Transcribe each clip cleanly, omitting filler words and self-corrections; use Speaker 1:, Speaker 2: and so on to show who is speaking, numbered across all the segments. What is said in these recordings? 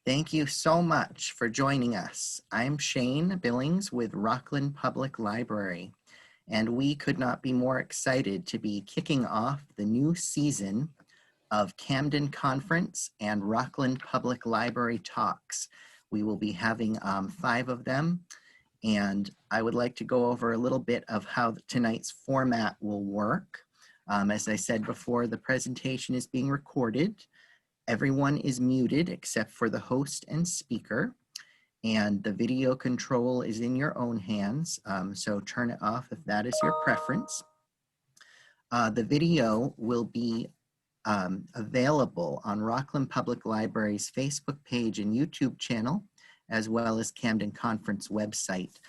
Speaker 1: Thank you so much for joining us. I'm Shane Billings with Rockland Public Library, and we could not be more excited to be kicking off the new season of Camden Conference and Rockland Public Library Talks. We will be having 5 of them, and I would like to go over a little bit of how tonight's format will work. As I said before, the presentation is being recorded. Everyone is muted except for the host and speaker, and the video control is in your own hands, so turn it off if that is your preference. The video will be available on Rockland Public Library's Facebook page and YouTube channel, as well as Camden Conference website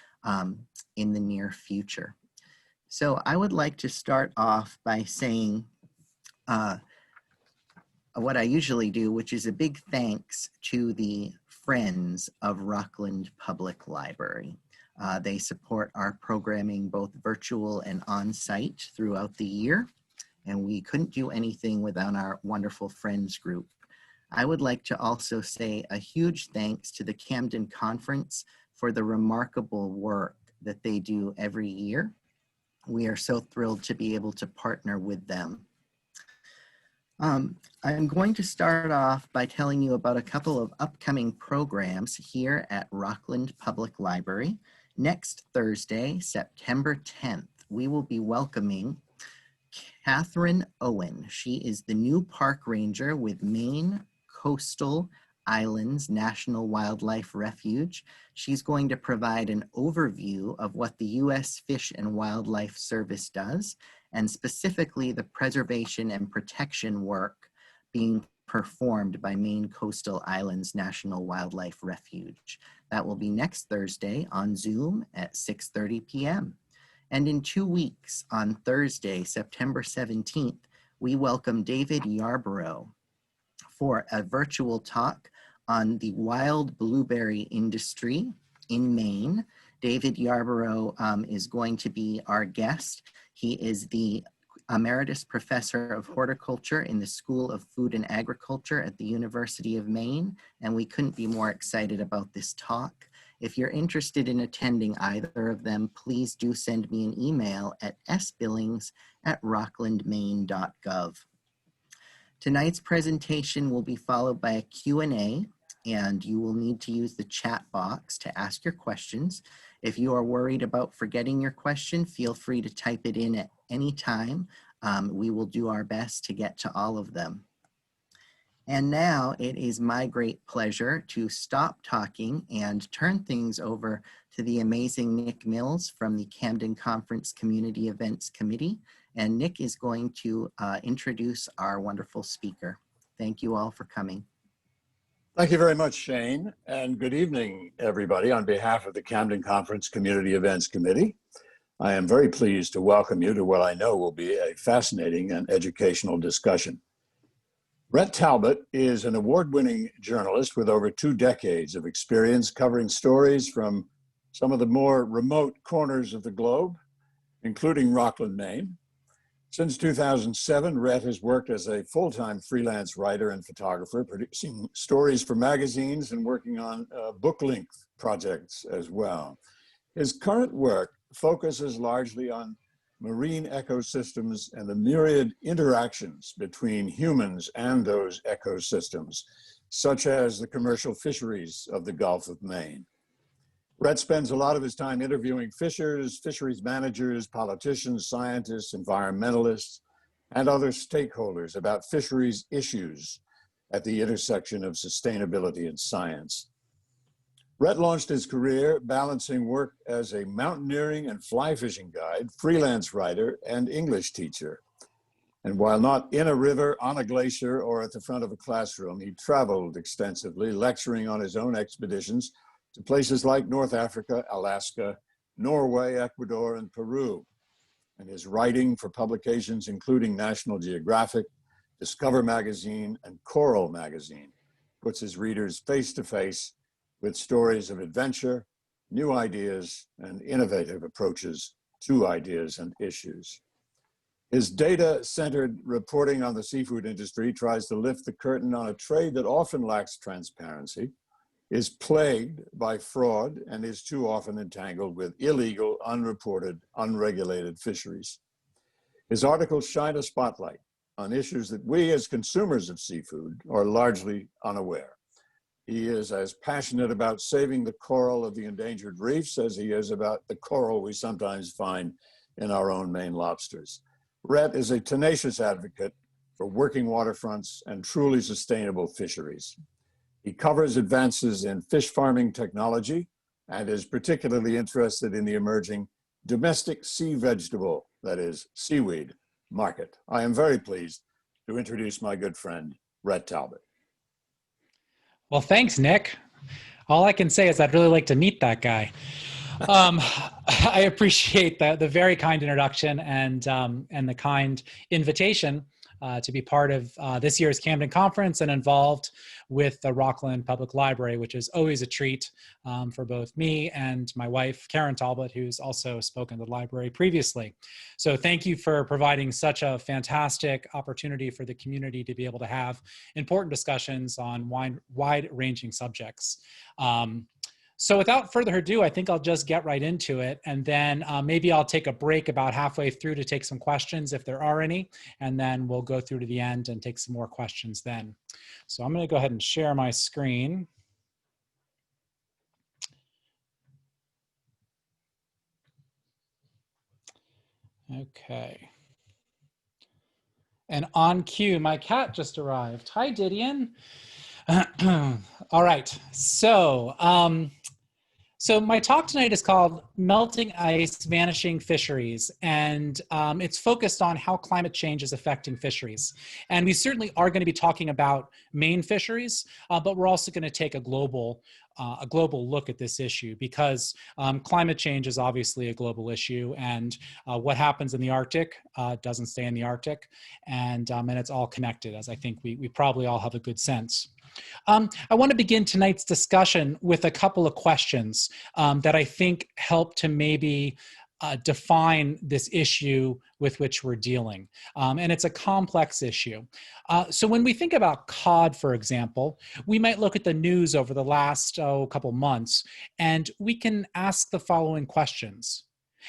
Speaker 1: in the near future. So I would like to start off by saying what I usually do, which is a big thanks to the Friends of Rockland Public Library. They support our programming both virtual and on-site throughout the year, and we couldn't do anything without our wonderful Friends group. I would like to also say a huge thanks to the Camden Conference for the remarkable work that they do every year. We are so thrilled to be able to partner with them. I'm going to start off by telling you about a couple of upcoming programs here at Rockland Public Library. Next Thursday, September 10th, we will be welcoming Catherine Owen. She is the new park ranger with Maine Coastal Islands National Wildlife Refuge. She's going to provide an overview of what the U.S. Fish and Wildlife Service does, and specifically the preservation and protection work being performed by Maine Coastal Islands National Wildlife Refuge. That will be next Thursday on Zoom at 6:30 p.m. And in 2 weeks, on Thursday, September 17th, we welcome David Yarborough for a virtual talk on the wild blueberry industry in Maine. David Yarborough is going to be our guest. He is the Emeritus Professor of Horticulture in the School of Food and Agriculture at the University of Maine, and we couldn't be more excited about this talk. If you're interested in attending either of them, please do send me an email at sbillings@rocklandmaine.gov. Tonight's presentation will be followed by a Q&A, and you will need to use the chat box to ask your questions. If you are worried about forgetting your question, feel free to type it in at any time. We will do our best to get to all of them. And now it is my great pleasure to stop talking and turn things over to the amazing Nick Mills from the Camden Conference Community Events Committee. And Nick is going to introduce our wonderful speaker. Thank you all for coming.
Speaker 2: Thank you very much, Shane, and good evening, everybody. On behalf of the Camden Conference Community Events Committee, I am very pleased to welcome you to what I know will be a fascinating and educational discussion. Ret Talbot is an award-winning journalist with over 2 decades of experience covering stories from some of the more remote corners of the globe, including Rockland, Maine. Since 2007, Ret has worked as a full-time freelance writer and photographer, producing stories for magazines and working on book-length projects as well. His current work focuses largely on marine ecosystems and the myriad interactions between humans and those ecosystems, such as the commercial fisheries of the Gulf of Maine. Ret spends a lot of his time interviewing fishers, fisheries managers, politicians, scientists, environmentalists, and other stakeholders about fisheries issues at the intersection of sustainability and science. Ret launched his career balancing work as a mountaineering and fly fishing guide, freelance writer, and English teacher. And while not in a river, on a glacier, or at the front of a classroom, he traveled extensively, lecturing on his own expeditions to places like North Africa, Alaska, Norway, Ecuador, and Peru. And his writing for publications including National Geographic, Discover Magazine, and Coral Magazine puts his readers face to face with stories of adventure, new ideas, and innovative approaches to ideas and issues. His data-centered reporting on the seafood industry tries to lift the curtain on a trade that often lacks transparency is plagued by fraud and is too often entangled with illegal, unreported, unregulated fisheries. His articles shine a spotlight on issues that we as consumers of seafood are largely unaware. He is as passionate about saving the coral of the endangered reefs as he is about the coral we sometimes find in our own Maine lobsters. Ret is a tenacious advocate for working waterfronts and truly sustainable fisheries. He covers advances in fish farming technology and is particularly interested in the emerging domestic sea vegetable, that is, seaweed, market. I am very pleased to introduce my good friend, Ret Talbot.
Speaker 3: Well, thanks, Nick. All I can say is I'd really like to meet that guy. I appreciate the very kind introduction and the kind invitation to be part of this year's Camden conference and involved with the Rockland Public Library, which is always a treat for both me and my wife, Karen Talbot, who's also spoken to the library previously. So thank you for providing such a fantastic opportunity for the community to be able to have important discussions on wide-ranging subjects. So without further ado, I think I'll just get right into it, and then maybe I'll take a break about halfway through to take some questions if there are any, and then we'll go through to the end and take some more questions then. So I'm going to go ahead and share my screen. Okay. And on cue, my cat just arrived. Hi, Didion. All right, so my talk tonight is called Melting Ice, Vanishing Fisheries, and it's focused on how climate change is affecting fisheries. And we certainly are going to be talking about Maine fisheries, but we're also going to take a global look at this issue because climate change is obviously a global issue, and what happens in the Arctic doesn't stay in the Arctic, and it's all connected, as I think we probably all have a good sense. I want to begin tonight's discussion with a couple of questions that I think help to maybe define this issue with which we're dealing. And it's a complex issue. So when we think about cod, for example, we might look at the news over the last couple months, and we can ask the following questions.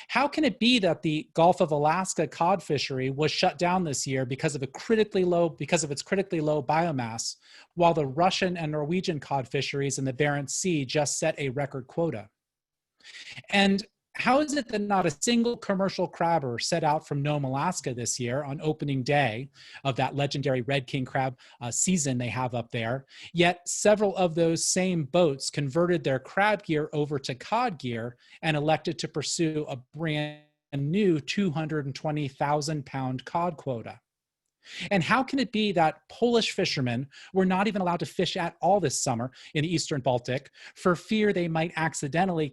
Speaker 3: How can it be that the Gulf of Alaska cod fishery was shut down this year because of its critically low biomass, while the Russian and Norwegian cod fisheries in the Barents Sea just set a record quota? And how is it that not a single commercial crabber set out from Nome, Alaska this year on opening day of that legendary red king crab season they have up there, yet several of those same boats converted their crab gear over to cod gear and elected to pursue a brand new 220,000 pound cod quota? And how can it be that Polish fishermen were not even allowed to fish at all this summer in the Eastern Baltic for fear they might accidentally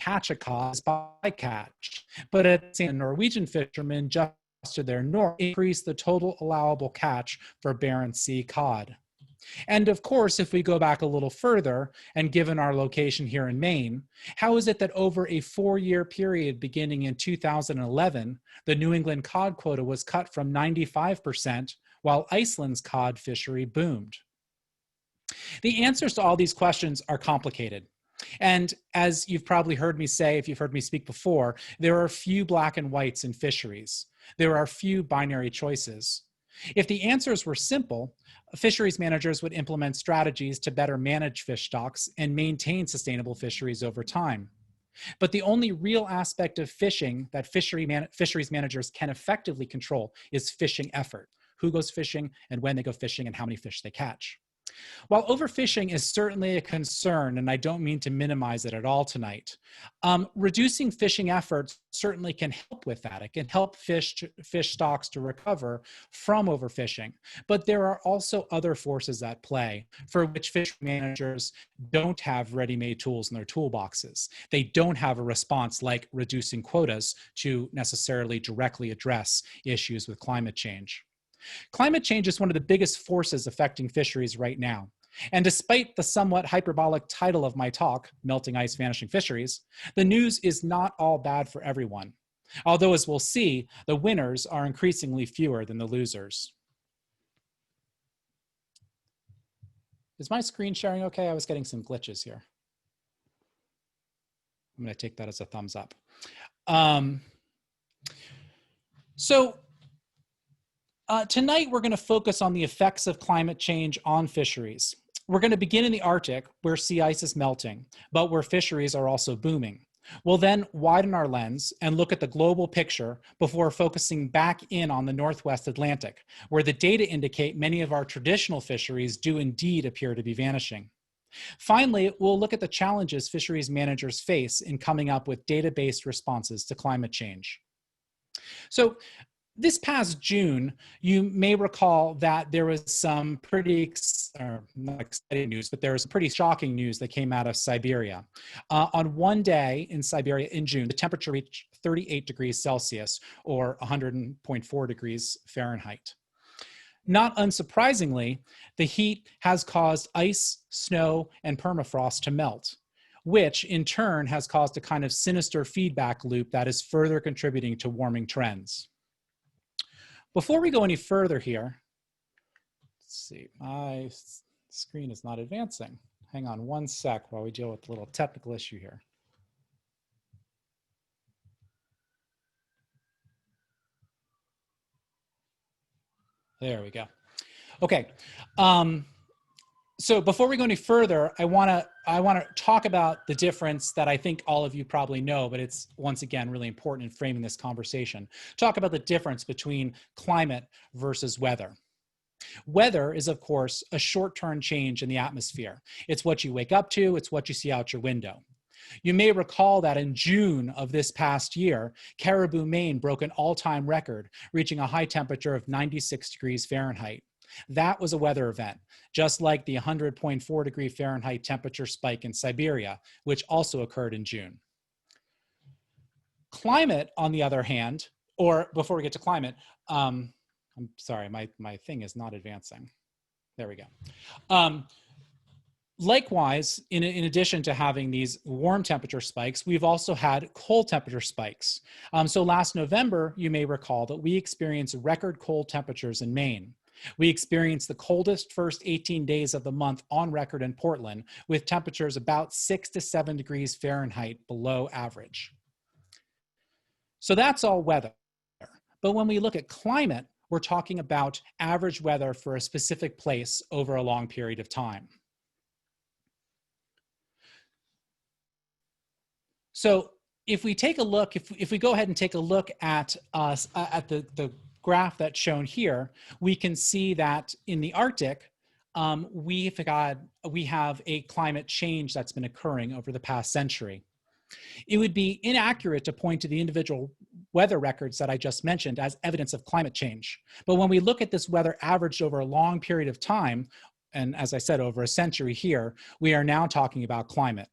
Speaker 3: catch a cod bycatch, but at the same Norwegian fishermen just to their north increased the total allowable catch for Barents Sea cod? And of course, if we go back a little further, and given our location here in Maine, how is it that over a 4-year period beginning in 2011, the New England cod quota was cut from 95%, while Iceland's cod fishery boomed? The answers to all these questions are complicated. And as you've probably heard me say, if you've heard me speak before, there are few black and whites in fisheries. There are few binary choices. If the answers were simple, fisheries managers would implement strategies to better manage fish stocks and maintain sustainable fisheries over time. But the only real aspect of fishing that fisheries managers can effectively control is fishing effort. Who goes fishing and when they go fishing and how many fish they catch. While overfishing is certainly a concern, and I don't mean to minimize it at all tonight, reducing fishing efforts certainly can help with that. It can help fish stocks to recover from overfishing. But there are also other forces at play for which fish managers don't have ready-made tools in their toolboxes. They don't have a response like reducing quotas to necessarily directly address issues with climate change. Climate change is one of the biggest forces affecting fisheries right now. And despite the somewhat hyperbolic title of my talk, Melting Ice, Vanishing Fisheries, the news is not all bad for everyone. Although, as we'll see, the winners are increasingly fewer than the losers. Is my screen sharing okay? I was getting some glitches here. I'm going to take that as a thumbs up. Tonight we're going to focus on the effects of climate change on fisheries. We're going to begin in the Arctic, where sea ice is melting, but where fisheries are also booming. We'll then widen our lens and look at the global picture before focusing back in on the Northwest Atlantic, where the data indicate many of our traditional fisheries do indeed appear to be vanishing. Finally, we'll look at the challenges fisheries managers face in coming up with data-based responses to climate change. So, this past June, you may recall that there was some pretty, not exciting news, but there was some pretty shocking news that came out of Siberia. On one day in Siberia in June, the temperature reached 38 degrees Celsius or 100.4 degrees Fahrenheit. Not unsurprisingly, the heat has caused ice, snow, and permafrost to melt, which in turn has caused a kind of sinister feedback loop that is further contributing to warming trends. Before we go any further here, let's see, my screen is not advancing. Hang on one sec while we deal with a little technical issue here. There we go. Okay. So before we go any further, I want to talk about the difference that I think all of you probably know, but it's once again really important in framing this conversation. Talk about the difference between climate versus weather. Weather is, of course, a short-term change in the atmosphere. It's what you wake up to, it's what you see out your window. You may recall that in June of this past year, Caribou, Maine broke an all-time record, reaching a high temperature of 96 degrees Fahrenheit. That was a weather event, just like the 100.4 degree Fahrenheit temperature spike in Siberia, which also occurred in June. Climate, on the other hand, or before we get to climate, I'm sorry, my thing is not advancing. There we go. Likewise, in addition to having these warm temperature spikes, we've also had cold temperature spikes. So last November, you may recall that we experienced record cold temperatures in Maine. We experienced the coldest first 18 days of the month on record in Portland, with temperatures about 6 to 7 degrees Fahrenheit below average. So that's all weather. But when we look at climate, we're talking about average weather for a specific place over a long period of time. So if we take a look, if we go ahead and take a look at the graph that's shown here, we can see that in the Arctic, we have a climate change that's been occurring over the past century. It would be inaccurate to point to the individual weather records that I just mentioned as evidence of climate change. But when we look at this weather averaged over a long period of time, and as I said, over a century here, we are now talking about climate.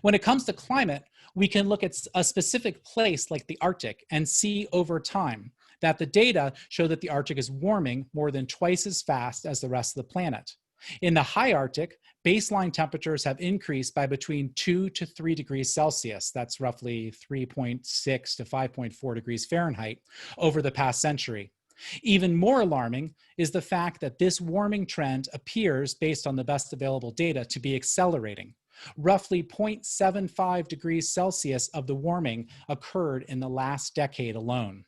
Speaker 3: When it comes to climate, we can look at a specific place like the Arctic and see over time that the data show that the Arctic is warming more than twice as fast as the rest of the planet. In the high Arctic, baseline temperatures have increased by between 2 to 3 degrees Celsius, that's roughly 3.6 to 5.4 degrees Fahrenheit, over the past century. Even more alarming is the fact that this warming trend appears, based on the best available data, to be accelerating. Roughly 0.75 degrees Celsius of the warming occurred in the last decade alone.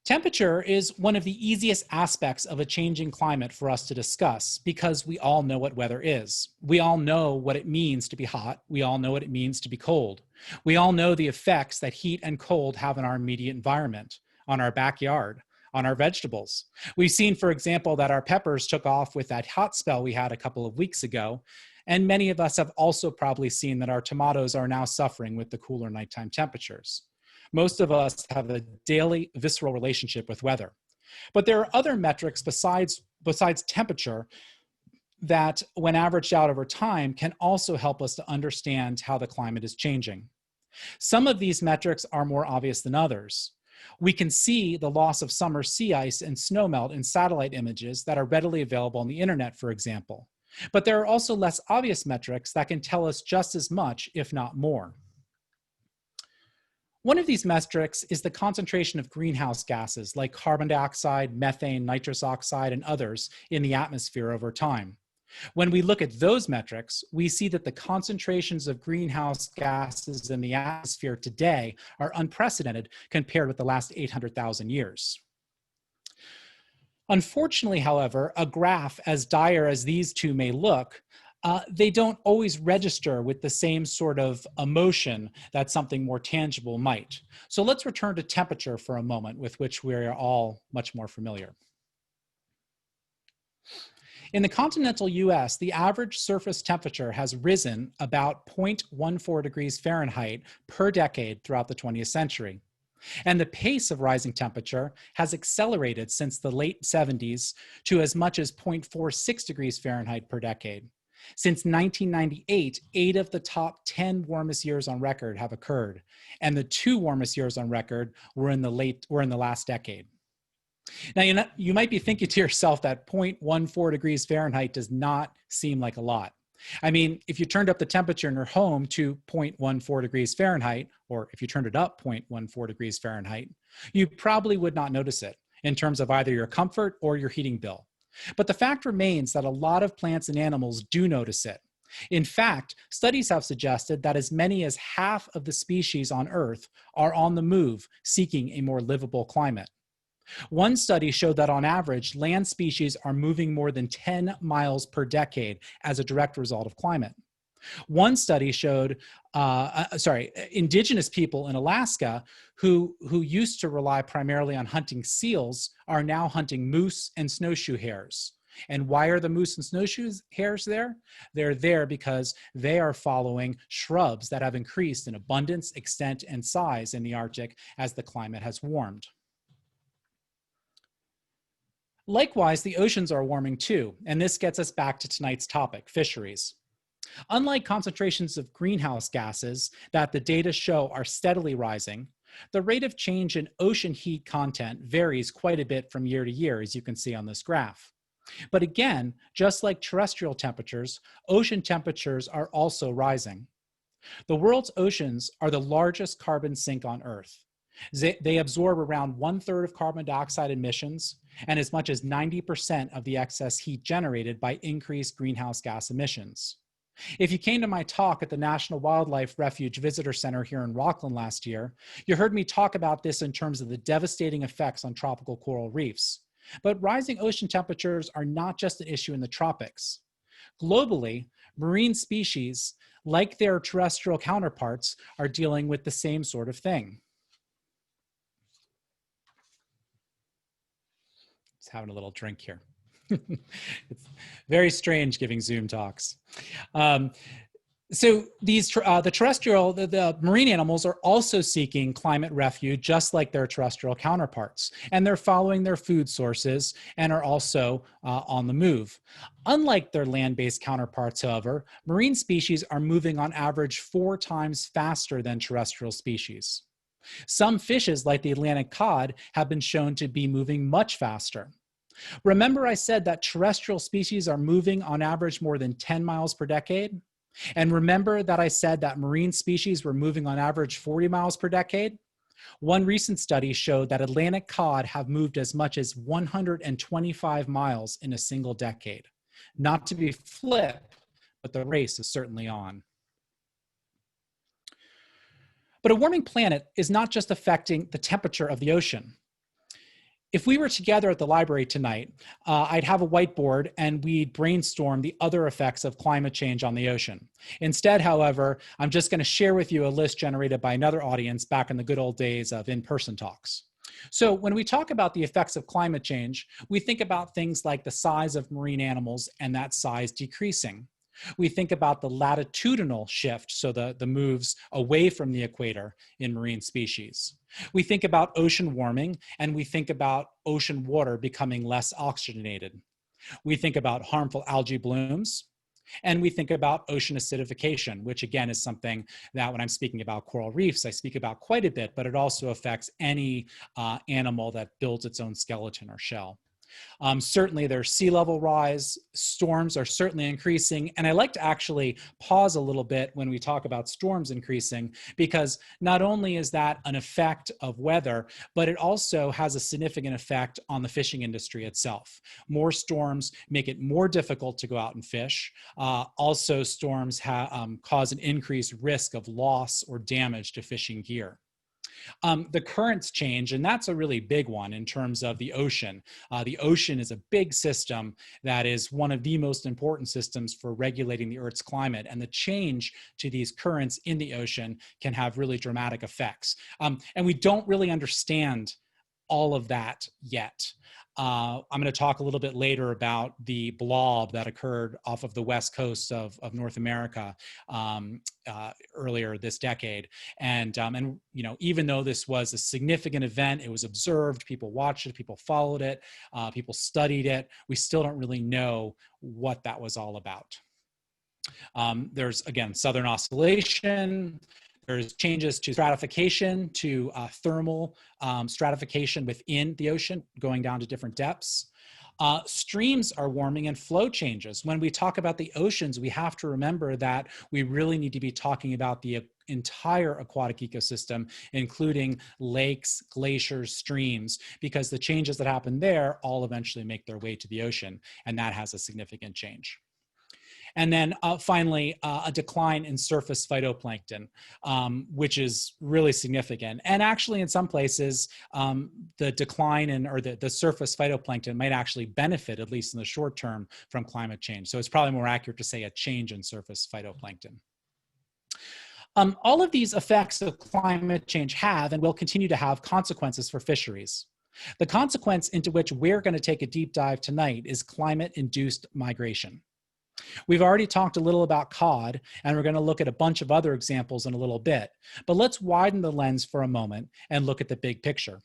Speaker 3: Temperature is one of the easiest aspects of a changing climate for us to discuss because we all know what weather is. We all know what it means to be hot. We all know what it means to be cold. We all know the effects that heat and cold have on our immediate environment, on our backyard, on our vegetables. We've seen, for example, that our peppers took off with that hot spell we had a couple of weeks ago. And many of us have also probably seen that our tomatoes are now suffering with the cooler nighttime temperatures. Most of us have a daily visceral relationship with weather. But there are other metrics besides temperature that, when averaged out over time, can also help us to understand how the climate is changing. Some of these metrics are more obvious than others. We can see the loss of summer sea ice and snowmelt in satellite images that are readily available on the internet, for example. But there are also less obvious metrics that can tell us just as much, if not more. One of these metrics is the concentration of greenhouse gases like carbon dioxide, methane, nitrous oxide, and others in the atmosphere over time. When we look at those metrics, we see that the concentrations of greenhouse gases in the atmosphere today are unprecedented compared with the last 800,000 years. Unfortunately, however, a graph as dire as these two may look, they don't always register with the same sort of emotion that something more tangible might. So let's return to temperature for a moment, with which we are all much more familiar. In the continental US, the average surface temperature has risen about 0.14 degrees Fahrenheit per decade throughout the 20th century. And the pace of rising temperature has accelerated since the late 70s to as much as 0.46 degrees Fahrenheit per decade. Since 1998, 8 of the top 10 warmest years on record have occurred, and the 2 warmest years on record were in the last decade. Now, you might be thinking to yourself that 0.14 degrees Fahrenheit does not seem like a lot. I mean, if you turned up the temperature in your home to 0.14 degrees Fahrenheit, or if you turned it up 0.14 degrees Fahrenheit, you probably would not notice it in terms of either your comfort or your heating bill. But the fact remains that a lot of plants and animals do notice it. In fact, studies have suggested that as many as half of the species on Earth are on the move, seeking a more livable climate. One study showed that on average, land species are moving more than 10 miles per decade as a direct result of climate. One study showed, indigenous people in Alaska who used to rely primarily on hunting seals are now hunting moose and snowshoe hares. And why are the moose and snowshoe hares there? They're there because they are following shrubs that have increased in abundance, extent, and size in the Arctic as the climate has warmed. Likewise, the oceans are warming too, and this gets us back to tonight's topic, fisheries. Unlike concentrations of greenhouse gases that the data show are steadily rising, the rate of change in ocean heat content varies quite a bit from year to year, as you can see on this graph. But again, just like terrestrial temperatures, ocean temperatures are also rising. The world's oceans are the largest carbon sink on Earth. They absorb around 1/3 of carbon dioxide emissions and as much as 90% of the excess heat generated by increased greenhouse gas emissions. If you came to my talk at the National Wildlife Refuge Visitor Center here in Rockland last year, you heard me talk about this in terms of the devastating effects on tropical coral reefs. But rising ocean temperatures are not just an issue in the tropics. Globally, marine species, like their terrestrial counterparts, are dealing with the same sort of thing. Just having a little drink here. It's very strange giving Zoom talks. So these the marine animals are also seeking climate refuge, just like their terrestrial counterparts, and they're following their food sources and are also on the move. Unlike their land-based counterparts, however, marine species are moving on average 4 times faster than terrestrial species. Some fishes, like the Atlantic cod, have been shown to be moving much faster. Remember I said that terrestrial species are moving on average more than 10 miles per decade? And remember that I said that marine species were moving on average 40 miles per decade? One recent study showed that Atlantic cod have moved as much as 125 miles in a single decade. Not to be flip, but the race is certainly on. But a warming planet is not just affecting the temperature of the ocean. If we were together at the library tonight, I'd have a whiteboard and we'd brainstorm the other effects of climate change on the ocean. Instead, however, I'm just going to share with you a list generated by another audience back in the good old days of in-person talks. So when we talk about the effects of climate change, we think about things like the size of marine animals and that size decreasing. We think about the latitudinal shift, so the moves away from the equator in marine species. We think about ocean warming, and we think about ocean water becoming less oxygenated. We think about harmful algae blooms, and we think about ocean acidification, which again is something that when I'm speaking about coral reefs, I speak about quite a bit, but it also affects any animal that builds its own skeleton or shell. Certainly there's sea level rise, storms are certainly increasing, and I like to actually pause a little bit when we talk about storms increasing, because not only is that an effect of weather, but it also has a significant effect on the fishing industry itself. More storms make it more difficult to go out and fish. Also, storms cause an increased risk of loss or damage to fishing gear. The currents change, and that's a really big one in terms of the ocean. The ocean is a big system that is one of the most important systems for regulating the Earth's climate, and the change to these currents in the ocean can have really dramatic effects. And we don't really understand all of that yet. I'm going to talk a little bit later about the blob that occurred off of the west coast of North America earlier this decade. And you know, even though this was a significant event, it was observed, people watched it, people followed it, people studied it, we still don't really know what that was all about. There's, again, southern oscillation. There's changes to stratification, to thermal stratification within the ocean, going down to different depths. Streams are warming and flow changes. When we talk about the oceans, we have to remember that we really need to be talking about the entire aquatic ecosystem, including lakes, glaciers, streams, because the changes that happen there all eventually make their way to the ocean, and that has a significant change. And then finally, a decline in surface phytoplankton, which is really significant. And actually, in some places, the decline in, or the surface phytoplankton might actually benefit, at least in the short term, from climate change. So it's probably more accurate to say a change in surface phytoplankton. All of these effects of climate change have and will continue to have consequences for fisheries. The consequence into which we're going to take a deep dive tonight is climate-induced migration. We've already talked a little about cod, and we're going to look at a bunch of other examples in a little bit. But let's widen the lens for a moment and look at the big picture.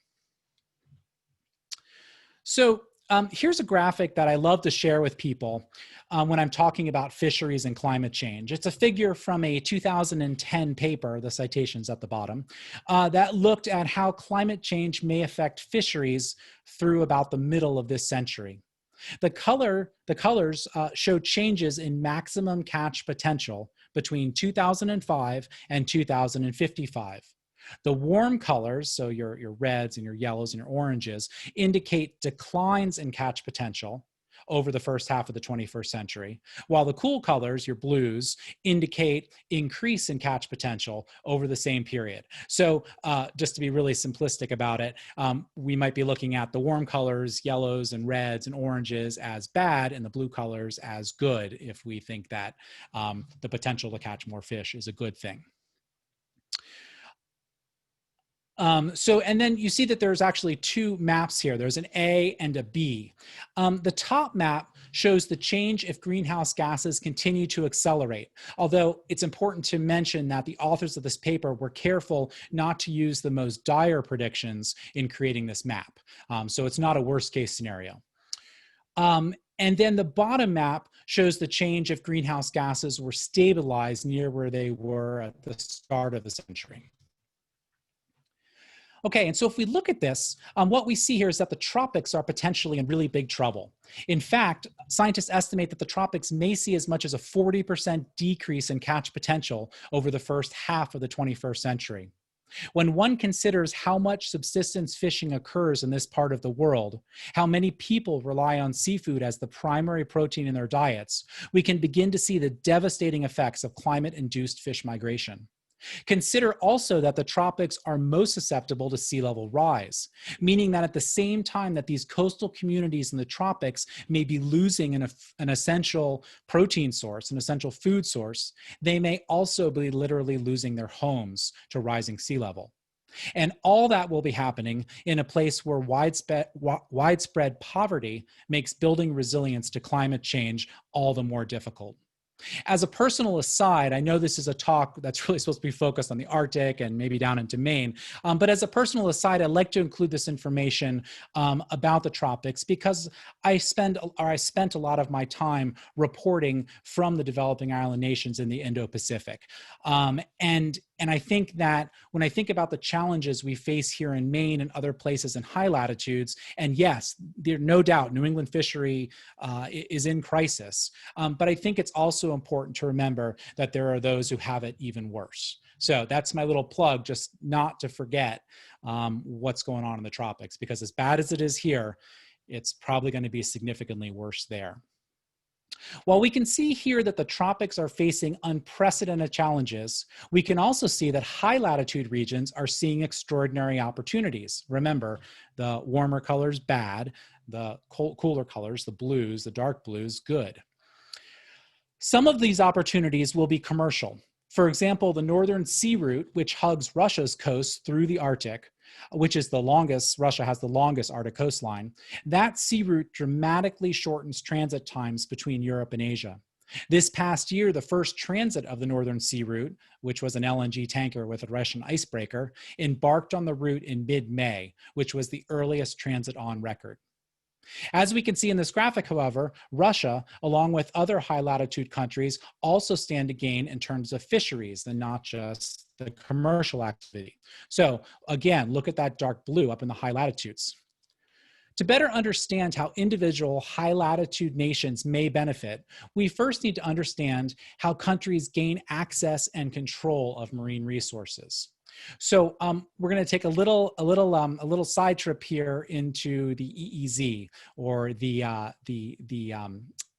Speaker 3: So here's a graphic that I love to share with people when I'm talking about fisheries and climate change. It's a figure from a 2010 paper, the citation's at the bottom, that looked at how climate change may affect fisheries through about the middle of this century. The colors show changes in maximum catch potential between 2005 and 2055. The warm colors, so your reds and your yellows and your oranges, indicate declines in catch potential over the first half of the 21st century, while the cool colors, your blues, indicate increase in catch potential over the same period. So just to be really simplistic about it, we might be looking at the warm colors, yellows and reds and oranges, as bad, and the blue colors as good, if we think that the potential to catch more fish is a good thing. And then you see that there's actually two maps here. There's an A and a B. The top map shows the change if greenhouse gases continue to accelerate, although it's important to mention that the authors of this paper were careful not to use the most dire predictions in creating this map. So it's not a worst case scenario. And then the bottom map shows the change if greenhouse gases were stabilized near where they were at the start of the century. Okay, and so if we look at this, what we see here is that the tropics are potentially in really big trouble. In fact, scientists estimate that the tropics may see as much as a 40% decrease in catch potential over the first half of the 21st century. When one considers how much subsistence fishing occurs in this part of the world, how many people rely on seafood as the primary protein in their diets, we can begin to see the devastating effects of climate-induced fish migration. Consider also that the tropics are most susceptible to sea level rise, meaning that at the same time that these coastal communities in the tropics may be losing an essential protein source, an essential food source, they may also be literally losing their homes to rising sea level. And all that will be happening in a place where widespread poverty makes building resilience to climate change all the more difficult. As a personal aside, I know this is a talk that's really supposed to be focused on the Arctic and maybe down into Maine, but as a personal aside, I'd like to include this information about the tropics because I spent a lot of my time reporting from the developing island nations in the Indo-Pacific. And And I think that when I think about the challenges we face here in Maine and other places in high latitudes, and yes, there's no doubt New England fishery is in crisis, but I think it's also important to remember that there are those who have it even worse. So that's my little plug, just not to forget what's going on in the tropics, because as bad as it is here, it's probably going to be significantly worse there. While we can see here that the tropics are facing unprecedented challenges, we can also see that high latitude regions are seeing extraordinary opportunities. Remember, the warmer colors, bad, the cooler colors, the blues, the dark blues, good. Some of these opportunities will be commercial. For example, the northern sea route, which hugs Russia's coast through the Arctic, which is the longest, Russia has the longest Arctic coastline, that sea route dramatically shortens transit times between Europe and Asia. This past year, the first transit of the northern sea route, which was an LNG tanker with a Russian icebreaker, embarked on the route in mid-May, which was the earliest transit on record. As we can see in this graphic, however, Russia, along with other high latitude countries, also stand to gain in terms of fisheries and not just the commercial activity. So again, look at that dark blue up in the high latitudes. To better understand how individual high latitude nations may benefit, we first need to understand how countries gain access and control of marine resources. So we're going to take a little side trip here into the EEZ, or the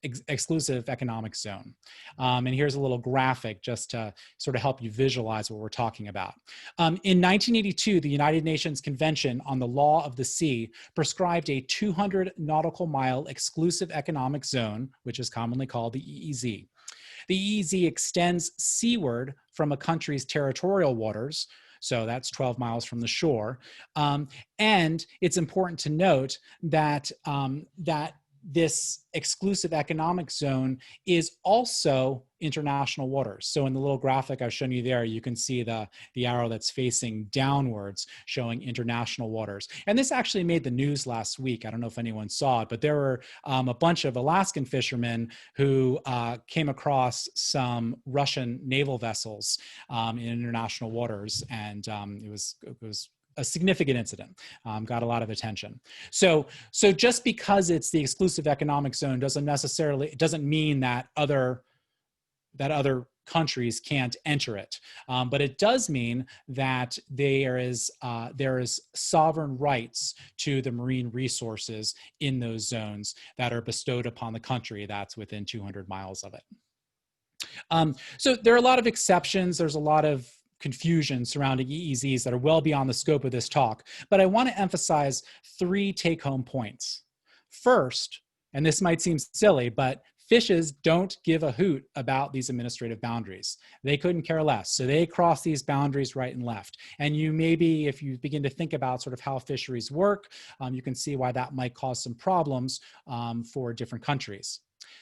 Speaker 3: exclusive economic zone. And here's a little graphic just to sort of help you visualize what we're talking about. In 1982, the United Nations Convention on the Law of the Sea prescribed a 200 nautical mile exclusive economic zone, which is commonly called the EEZ. The EEZ extends seaward from a country's territorial waters, so that's 12 miles from the shore. And it's important to note that, that this exclusive economic zone is also international waters. So in the little graphic I've shown you there, you can see the arrow that's facing downwards showing international waters. And this actually made the news last week. I don't know if anyone saw it, but there were a bunch of Alaskan fishermen who came across some Russian naval vessels in international waters. And it was a significant incident, got a lot of attention. So just because it's the exclusive economic zone doesn't mean that other countries can't enter it. But it does mean that there is sovereign rights to the marine resources in those zones that are bestowed upon the country that's within 200 miles of it. So there are a lot of exceptions. There's a lot of confusion surrounding EEZs that are well beyond the scope of this talk, but I want to emphasize 3 take-home points. First, and this might seem silly, but fishes don't give a hoot about these administrative boundaries. They couldn't care less. So they cross these boundaries right and left. And you maybe, if you begin to think about sort of how fisheries work, you can see why that might cause some problems for different countries.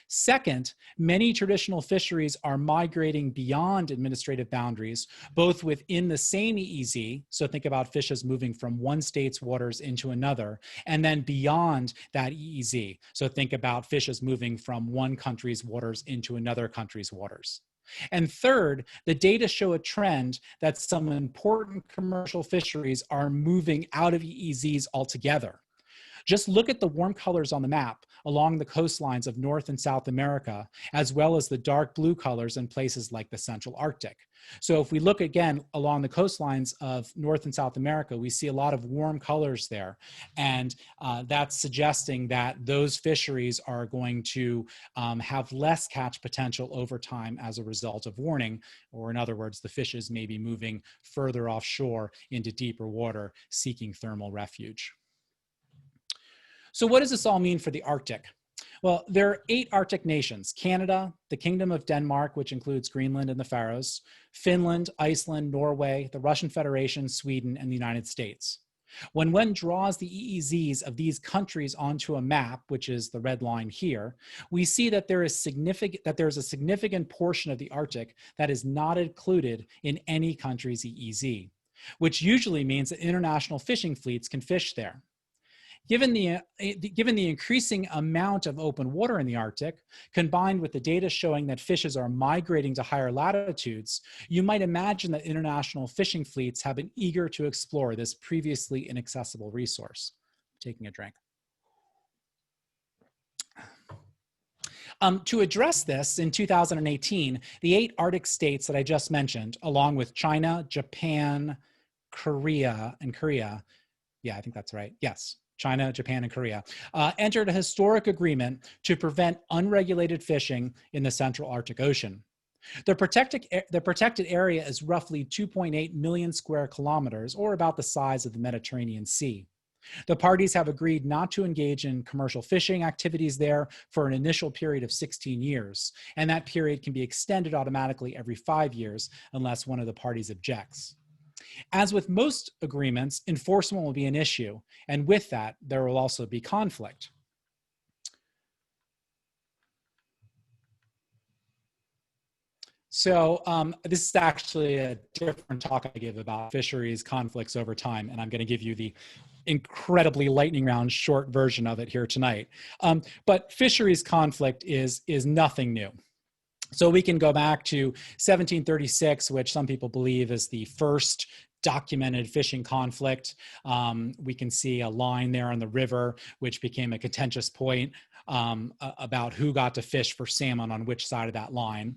Speaker 3: Second, many traditional fisheries are migrating beyond administrative boundaries, both within the same EEZ, so think about fishes moving from one state's waters into another, and then beyond that EEZ, so think about fishes moving from one country's waters into another country's waters. And third, the data show a trend that some important commercial fisheries are moving out of EEZs altogether. Just look at the warm colors on the map along the coastlines of North and South America, as well as the dark blue colors in places like the Central Arctic. So if we look again along the coastlines of North and South America, we see a lot of warm colors there. And that's suggesting that those fisheries are going to have less catch potential over time as a result of warning, or in other words, the fishes may be moving further offshore into deeper water seeking thermal refuge. So what does this all mean for the Arctic? Well, there are 8 Arctic nations: Canada, the Kingdom of Denmark, which includes Greenland and the Faroes, Finland, Iceland, Norway, the Russian Federation, Sweden, and the United States. When one draws the EEZs of these countries onto a map, which is the red line here, we see that there is a significant portion of the Arctic that is not included in any country's EEZ, which usually means that international fishing fleets can fish there. Given the increasing amount of open water in the Arctic, combined with the data showing that fishes are migrating to higher latitudes, you might imagine that international fishing fleets have been eager to explore this previously inaccessible resource. Taking a drink. To address this, in 2018, the 8 Arctic states that I just mentioned, along with China, Japan, Korea, yeah, I think that's right, yes, China, Japan, and Korea, entered a historic agreement to prevent unregulated fishing in the Central Arctic Ocean. The protected area is roughly 2.8 million square kilometers, or about the size of the Mediterranean Sea. The parties have agreed not to engage in commercial fishing activities there for an initial period of 16 years, and that period can be extended automatically every 5 years unless one of the parties objects. As with most agreements, enforcement will be an issue, and with that, there will also be conflict. So this is actually a different talk I give about fisheries conflicts over time, and I'm going to give you the incredibly lightning round short version of it here tonight. But fisheries conflict is nothing new. So we can go back to 1736, which some people believe is the first documented fishing conflict. We can see a line there on the river, which became a contentious point about who got to fish for salmon on which side of that line.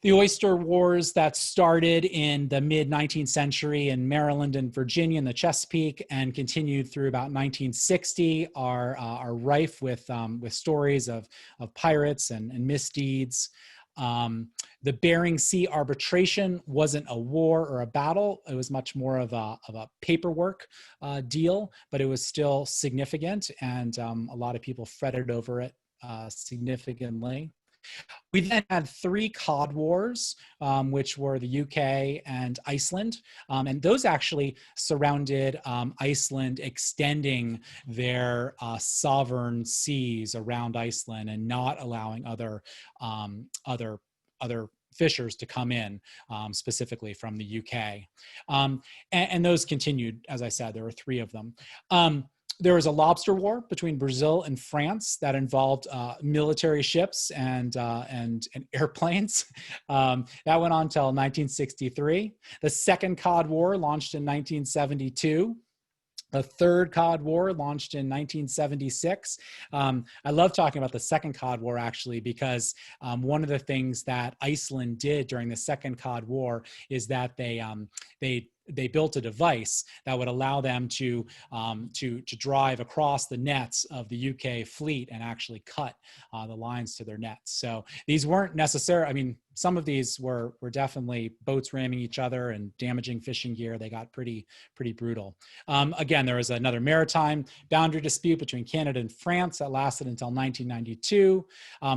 Speaker 3: The Oyster Wars that started in the mid-19th century in Maryland and Virginia and the Chesapeake and continued through about 1960 are rife with stories of pirates and misdeeds. The Bering Sea arbitration wasn't a war or a battle. It was much more of a paperwork deal, but it was still significant, and a lot of people fretted over it significantly. We then had 3 Cod Wars, which were the UK and Iceland. And those actually surrounded Iceland extending their sovereign seas around Iceland and not allowing other fishers to come in, specifically from the UK. And those continued, as I said, there were 3 of them. There was a lobster war between Brazil and France that involved military ships and airplanes. That went on until 1963. The second Cod War launched in 1972. The third Cod War launched in 1976. I love talking about the second Cod War, actually, because one of the things that Iceland did during the second Cod War is that they built a device that would allow them to drive across the nets of the UK fleet and actually cut the lines to their nets. So these weren't necessary. I mean, some of these were definitely boats ramming each other and damaging fishing gear. They got pretty brutal. Again, there was another maritime boundary dispute between Canada and France that lasted until 1992.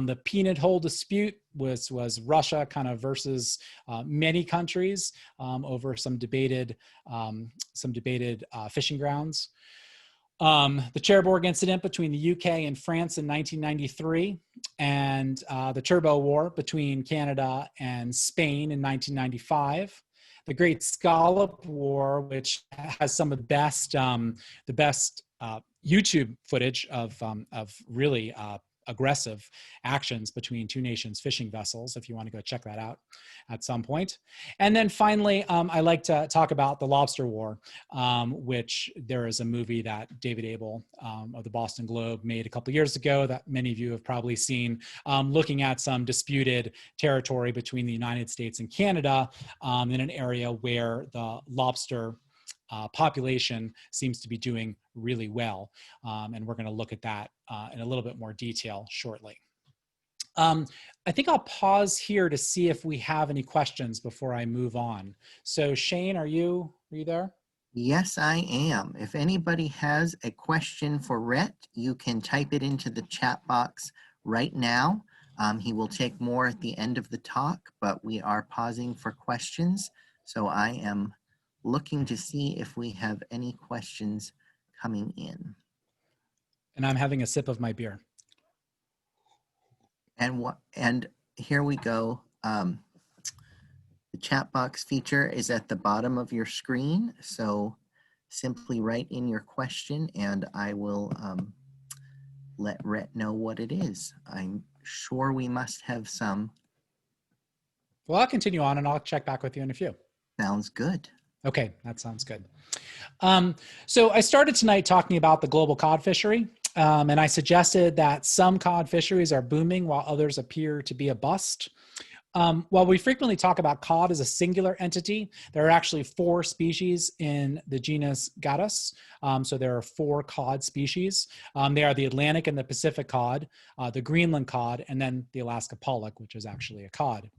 Speaker 3: The peanut hole dispute was Russia kind of versus many countries over some debated fishing grounds. The Cherbourg incident between the UK and France in 1993, and the Turbo War between Canada and Spain in 1995. The Great Scallop War, which has some of the best YouTube footage of really aggressive actions between 2 nations' fishing vessels, if you want to go check that out at some point. And then finally, I like to talk about the Lobster War, which there is a movie that David Abel of the Boston Globe made a couple of years ago that many of you have probably seen, looking at some disputed territory between the United States and Canada in an area where the lobster population seems to be doing really well. And we're going to look at that in a little bit more detail shortly. I think I'll pause here to see if we have any questions before I move on. So Shane, are you there?
Speaker 1: Yes, I am. If anybody has a question for Ret, you can type it into the chat box right now. He will take more at the end of the talk, but we are pausing for questions. So I am looking to see if we have any questions coming in.
Speaker 3: And I'm having a sip of my beer.
Speaker 1: And here we go. The chat box feature is at the bottom of your screen. So simply write in your question and I will let Ret know what it is. I'm sure we must have some.
Speaker 3: Well, I'll continue on and I'll check back with you in a few.
Speaker 1: Sounds good.
Speaker 3: Okay, that sounds good. So I started tonight talking about the global cod fishery, and I suggested that some cod fisheries are booming while others appear to be a bust. While we frequently talk about cod as a singular entity, there are actually 4 species in the genus Gadus. So there are 4 cod species. They are the Atlantic and the Pacific cod, the Greenland cod, and then the Alaska pollock, which is actually a cod.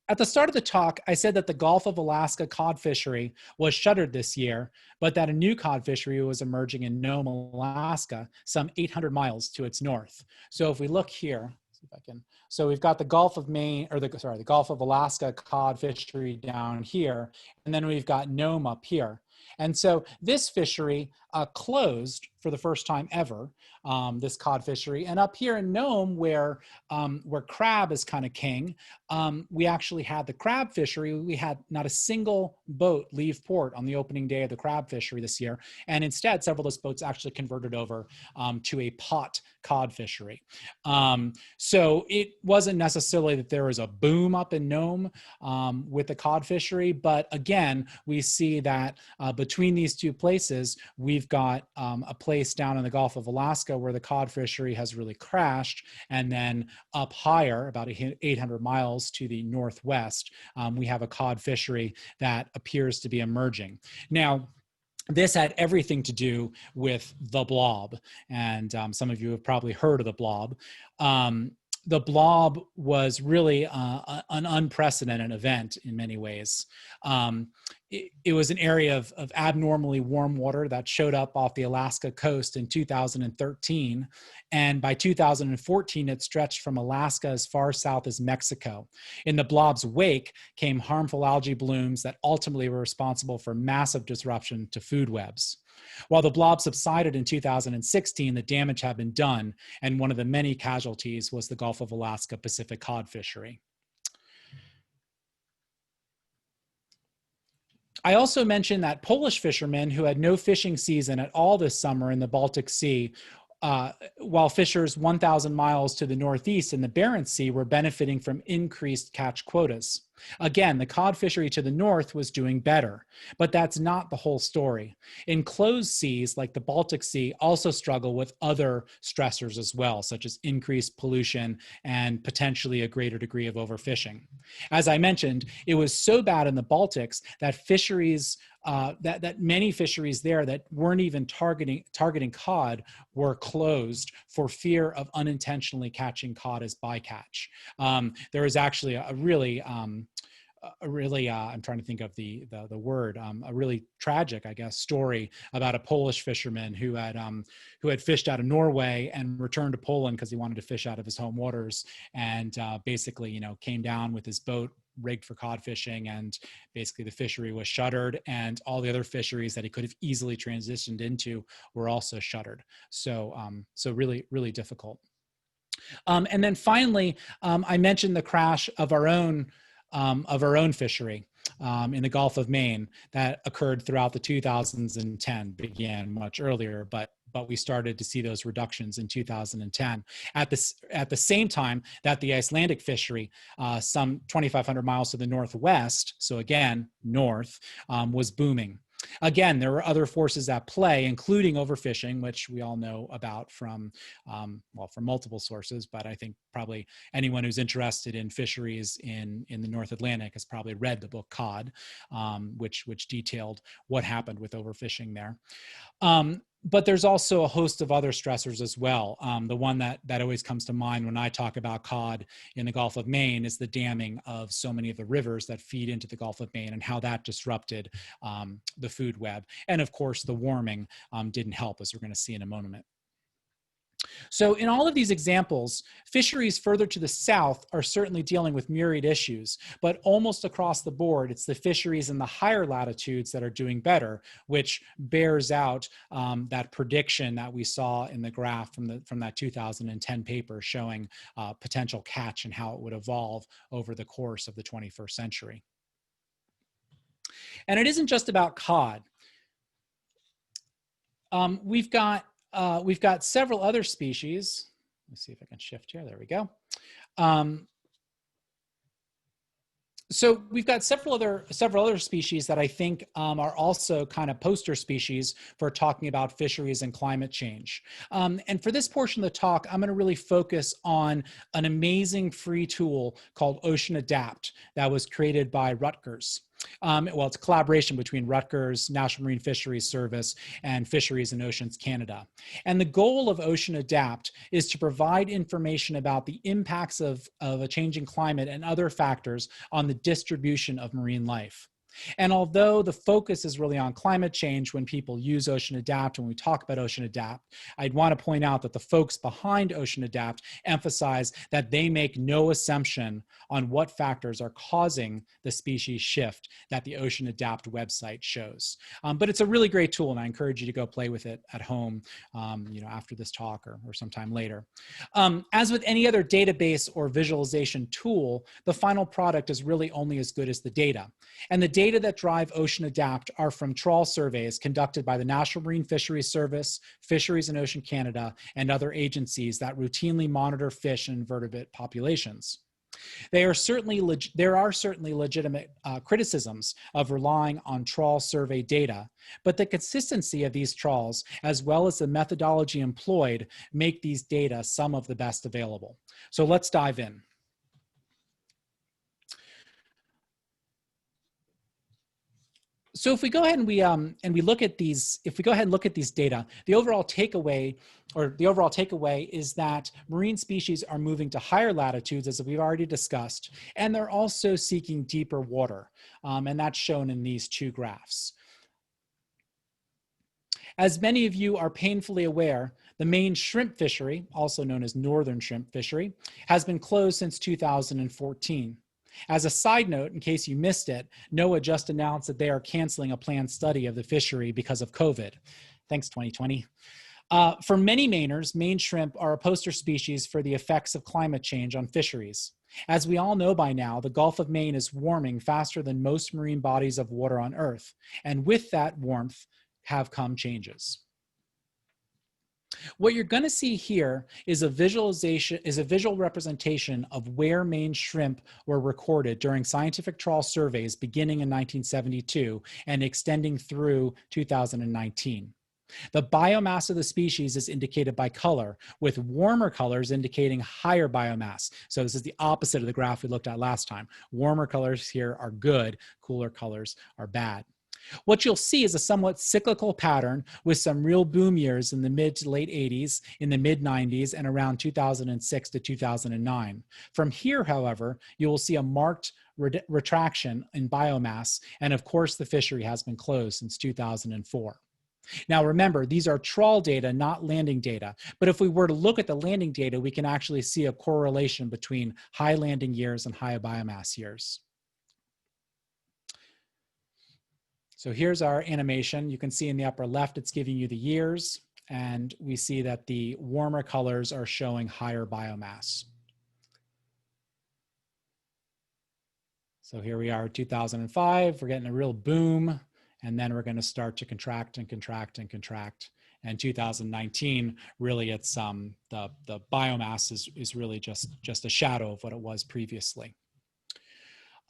Speaker 3: At the start of the talk, I said that the Gulf of Alaska cod fishery was shuttered this year, but that a new cod fishery was emerging in Nome, Alaska, some 800 miles to its north. So if we look here, see if I can. So we've got the Gulf of Maine, or the Gulf of Alaska cod fishery down here, and then we've got Nome up here. And so this fishery closed for the first time ever, this cod fishery. And up here in Nome, where crab is kind of king, we actually had the crab fishery. We had not a single boat leave port on the opening day of the crab fishery this year. And instead, several of those boats actually converted over to a pot cod fishery. So it wasn't necessarily that there was a boom up in Nome with the cod fishery, but again, we see that between these two places, we've got a place down in the Gulf of Alaska where the cod fishery has really crashed, and then up higher, about 800 miles to the northwest, we have a cod fishery that appears to be emerging. Now, this had everything to do with the blob, and some of you have probably heard of the blob. The blob was really an unprecedented event in many ways. It was an area of abnormally warm water that showed up off the Alaska coast in 2013. And by 2014, it stretched from Alaska as far south as Mexico. In the blob's wake came harmful algae blooms that ultimately were responsible for massive disruption to food webs. While the blob subsided in 2016, the damage had been done, and one of the many casualties was the Gulf of Alaska Pacific cod fishery. I also mentioned that Polish fishermen who had no fishing season at all this summer in the Baltic Sea, while fishers 1,000 miles to the northeast in the Barents Sea were benefiting from increased catch quotas. Again, the cod fishery to the north was doing better, but that's not the whole story. Enclosed seas like the Baltic Sea also struggle with other stressors as well, such as increased pollution and potentially a greater degree of overfishing. As I mentioned, it was so bad in the Baltics that fisheries that many fisheries there that weren't even targeting cod were closed for fear of unintentionally catching cod as bycatch. There was actually a really I'm trying to think of the word, a really tragic, I guess, story about a Polish fisherman who had fished out of Norway and returned to Poland because he wanted to fish out of his home waters, and basically, came down with his boat rigged for cod fishing, and basically the fishery was shuttered, and all the other fisheries that he could have easily transitioned into were also shuttered. So really, really difficult. And then finally, I mentioned the crash of our own fishery in the Gulf of Maine that occurred throughout the 2010, began much earlier, but we started to see those reductions in 2010. At the same time that the Icelandic fishery, some 2,500 miles to the northwest, so again, north, was booming. Again, there were other forces at play, including overfishing, which we all know about from multiple sources, but I think probably anyone who's interested in fisheries in the North Atlantic has probably read the book Cod, which detailed what happened with overfishing there. But there's also a host of other stressors as well. The one that always comes to mind when I talk about cod in the Gulf of Maine is the damming of so many of the rivers that feed into the Gulf of Maine and how that disrupted the food web. And of course, the warming didn't help, as we're going to see in a moment. So in all of these examples, fisheries further to the south are certainly dealing with myriad issues, but almost across the board, it's the fisheries in the higher latitudes that are doing better, which bears out that prediction that we saw in the graph from that 2010 paper showing potential catch and how it would evolve over the course of the 21st century. And it isn't just about cod. We've got several other species. Let's see if I can shift here. There we go. So we've got several other species that I think are also kind of poster species for talking about fisheries and climate change. And for this portion of the talk, I'm going to really focus on an amazing free tool called Ocean Adapt that was created by Rutgers. Well, it's a collaboration between Rutgers, National Marine Fisheries Service, and Fisheries and Oceans Canada. And the goal of Ocean Adapt is to provide information about the impacts of a changing climate and other factors on the distribution of marine life. And although the focus is really on climate change when people use Ocean Adapt, when we talk about Ocean Adapt, I'd want to point out that the folks behind Ocean Adapt emphasize that they make no assumption on what factors are causing the species shift that the Ocean Adapt website shows. But it's a really great tool, and I encourage you to go play with it at home, after this talk or sometime later. As with any other database or visualization tool, the final product is really only as good as the data. And the data that drive Ocean Adapt are from trawl surveys conducted by the National Marine Fisheries Service, Fisheries and Ocean Canada, and other agencies that routinely monitor fish and invertebrate populations. There are certainly legitimate criticisms of relying on trawl survey data, but the consistency of these trawls, as well as the methodology employed, make these data some of the best available. So let's dive in. So if we go ahead and we look at these, data, the overall takeaway is that marine species are moving to higher latitudes, as we've already discussed, and they're also seeking deeper water, and that's shown in these two graphs. As many of you are painfully aware, the Maine shrimp fishery, also known as northern shrimp fishery, has been closed since 2014. As a side note, in case you missed it, NOAA just announced that they are canceling a planned study of the fishery because of COVID. Thanks, 2020. For many Mainers, Maine shrimp are a poster species for the effects of climate change on fisheries. As we all know by now, the Gulf of Maine is warming faster than most marine bodies of water on Earth, and with that warmth have come changes. What you're going to see here is a visual representation of where Maine shrimp were recorded during scientific trawl surveys beginning in 1972 and extending through 2019. The biomass of the species is indicated by color, with warmer colors indicating higher biomass. So this is the opposite of the graph we looked at last time. Warmer colors here are good, cooler colors are bad. What you'll see is a somewhat cyclical pattern with some real boom years in the mid to late 80s, in the mid 90s, and around 2006 to 2009. From here, however, you will see a marked retraction in biomass, and of course the fishery has been closed since 2004. Now remember, these are trawl data, not landing data. But if we were to look at the landing data, we can actually see a correlation between high landing years and high biomass years. So here's our animation. You can see in the upper left, it's giving you the years, and we see that the warmer colors are showing higher biomass. So here we are, 2005, we're getting a real boom, and then we're going to start to contract and contract and contract. And 2019, really it's the biomass is really just a shadow of what it was previously.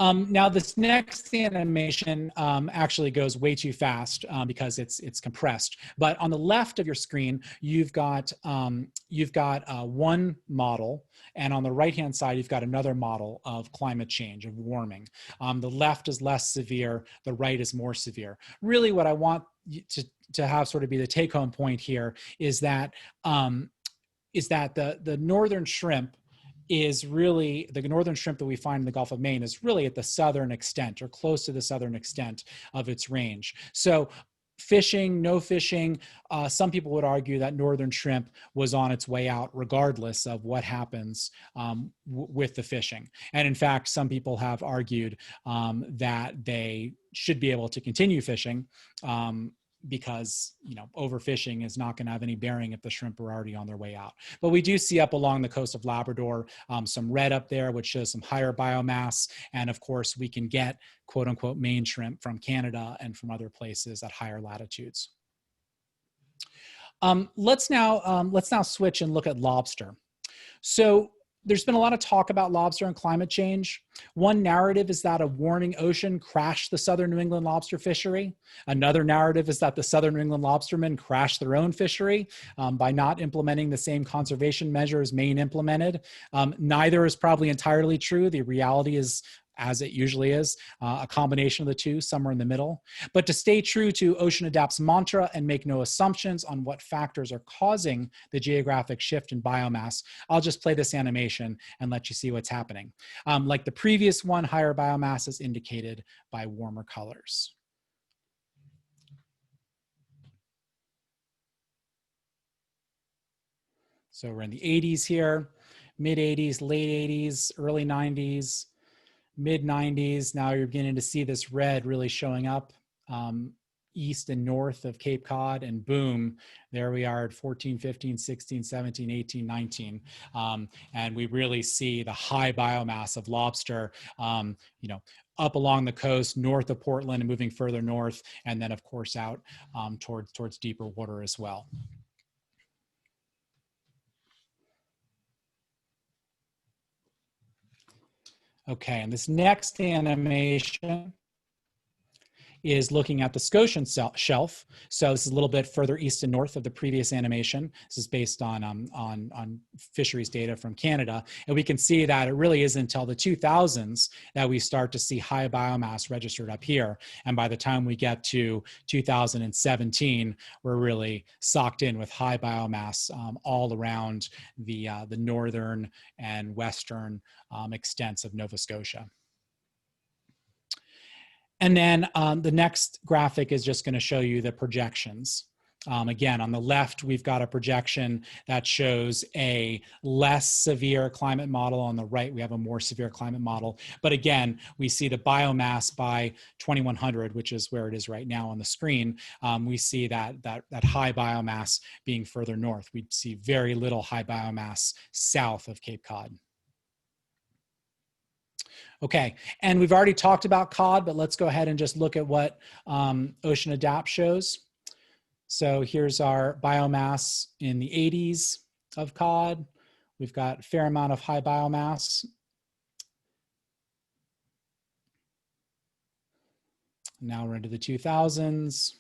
Speaker 3: Now this next animation actually goes way too fast because it's compressed. But on the left of your screen, you've got one model, and on the right-hand side, you've got another model of climate change, of warming. The left is less severe, the right is more severe. Really, what I want to have sort of be the take-home point here is that the northern shrimp is really, the northern shrimp that we find in the Gulf of Maine is really at the southern extent or close to the southern extent of its range. So fishing, no fishing, some people would argue that northern shrimp was on its way out regardless of what happens with the fishing. And in fact, some people have argued that they should be able to continue fishing because, you know, overfishing is not going to have any bearing if the shrimp are already on their way out. But we do see up along the coast of Labrador some red up there, which shows some higher biomass. And of course, we can get quote unquote Maine shrimp from Canada and from other places at higher latitudes. Let's now switch and look at lobster. So there's been a lot of talk about lobster and climate change. One narrative is that a warming ocean crashed the southern New England lobster fishery. Another narrative is that the southern New England lobstermen crashed their own fishery by not implementing the same conservation measures Maine implemented. Neither is probably entirely true. The reality is, as it usually is, a combination of the two, somewhere in the middle. But to stay true to Ocean Adapt's mantra and make no assumptions on what factors are causing the geographic shift in biomass, I'll just play this animation and let you see what's happening. Like the previous one, higher biomass is indicated by warmer colors. So we're in the 80s here, mid 80s, late 80s, early 90s, mid 90s. Now you're beginning to see this red really showing up east and north of Cape Cod, and boom, there we are at 14, 15, 16, 17, 18, 19. And we really see the high biomass of lobster, you know, up along the coast, north of Portland and moving further north, and then of course out towards deeper water as well. Okay, and this next animation is looking at the Scotian Shelf. So this is a little bit further east and north of the previous animation. This is based on fisheries data from Canada. And we can see that it really isn't until the 2000s that we start to see high biomass registered up here. And by the time we get to 2017, we're really socked in with high biomass all around the northern and western extents of Nova Scotia. And then the next graphic is just going to show you the projections. Again, on the left, we've got a projection that shows a less severe climate model. On the right, we have a more severe climate model. But again, we see the biomass by 2100, which is where it is right now on the screen. We see that high biomass being further north. We see very little high biomass south of Cape Cod. Okay, and we've already talked about cod, but let's go ahead and just look at what Ocean Adapt shows. So here's our biomass in the 80s of cod. We've got a fair amount of high biomass. Now we're into the 2000s.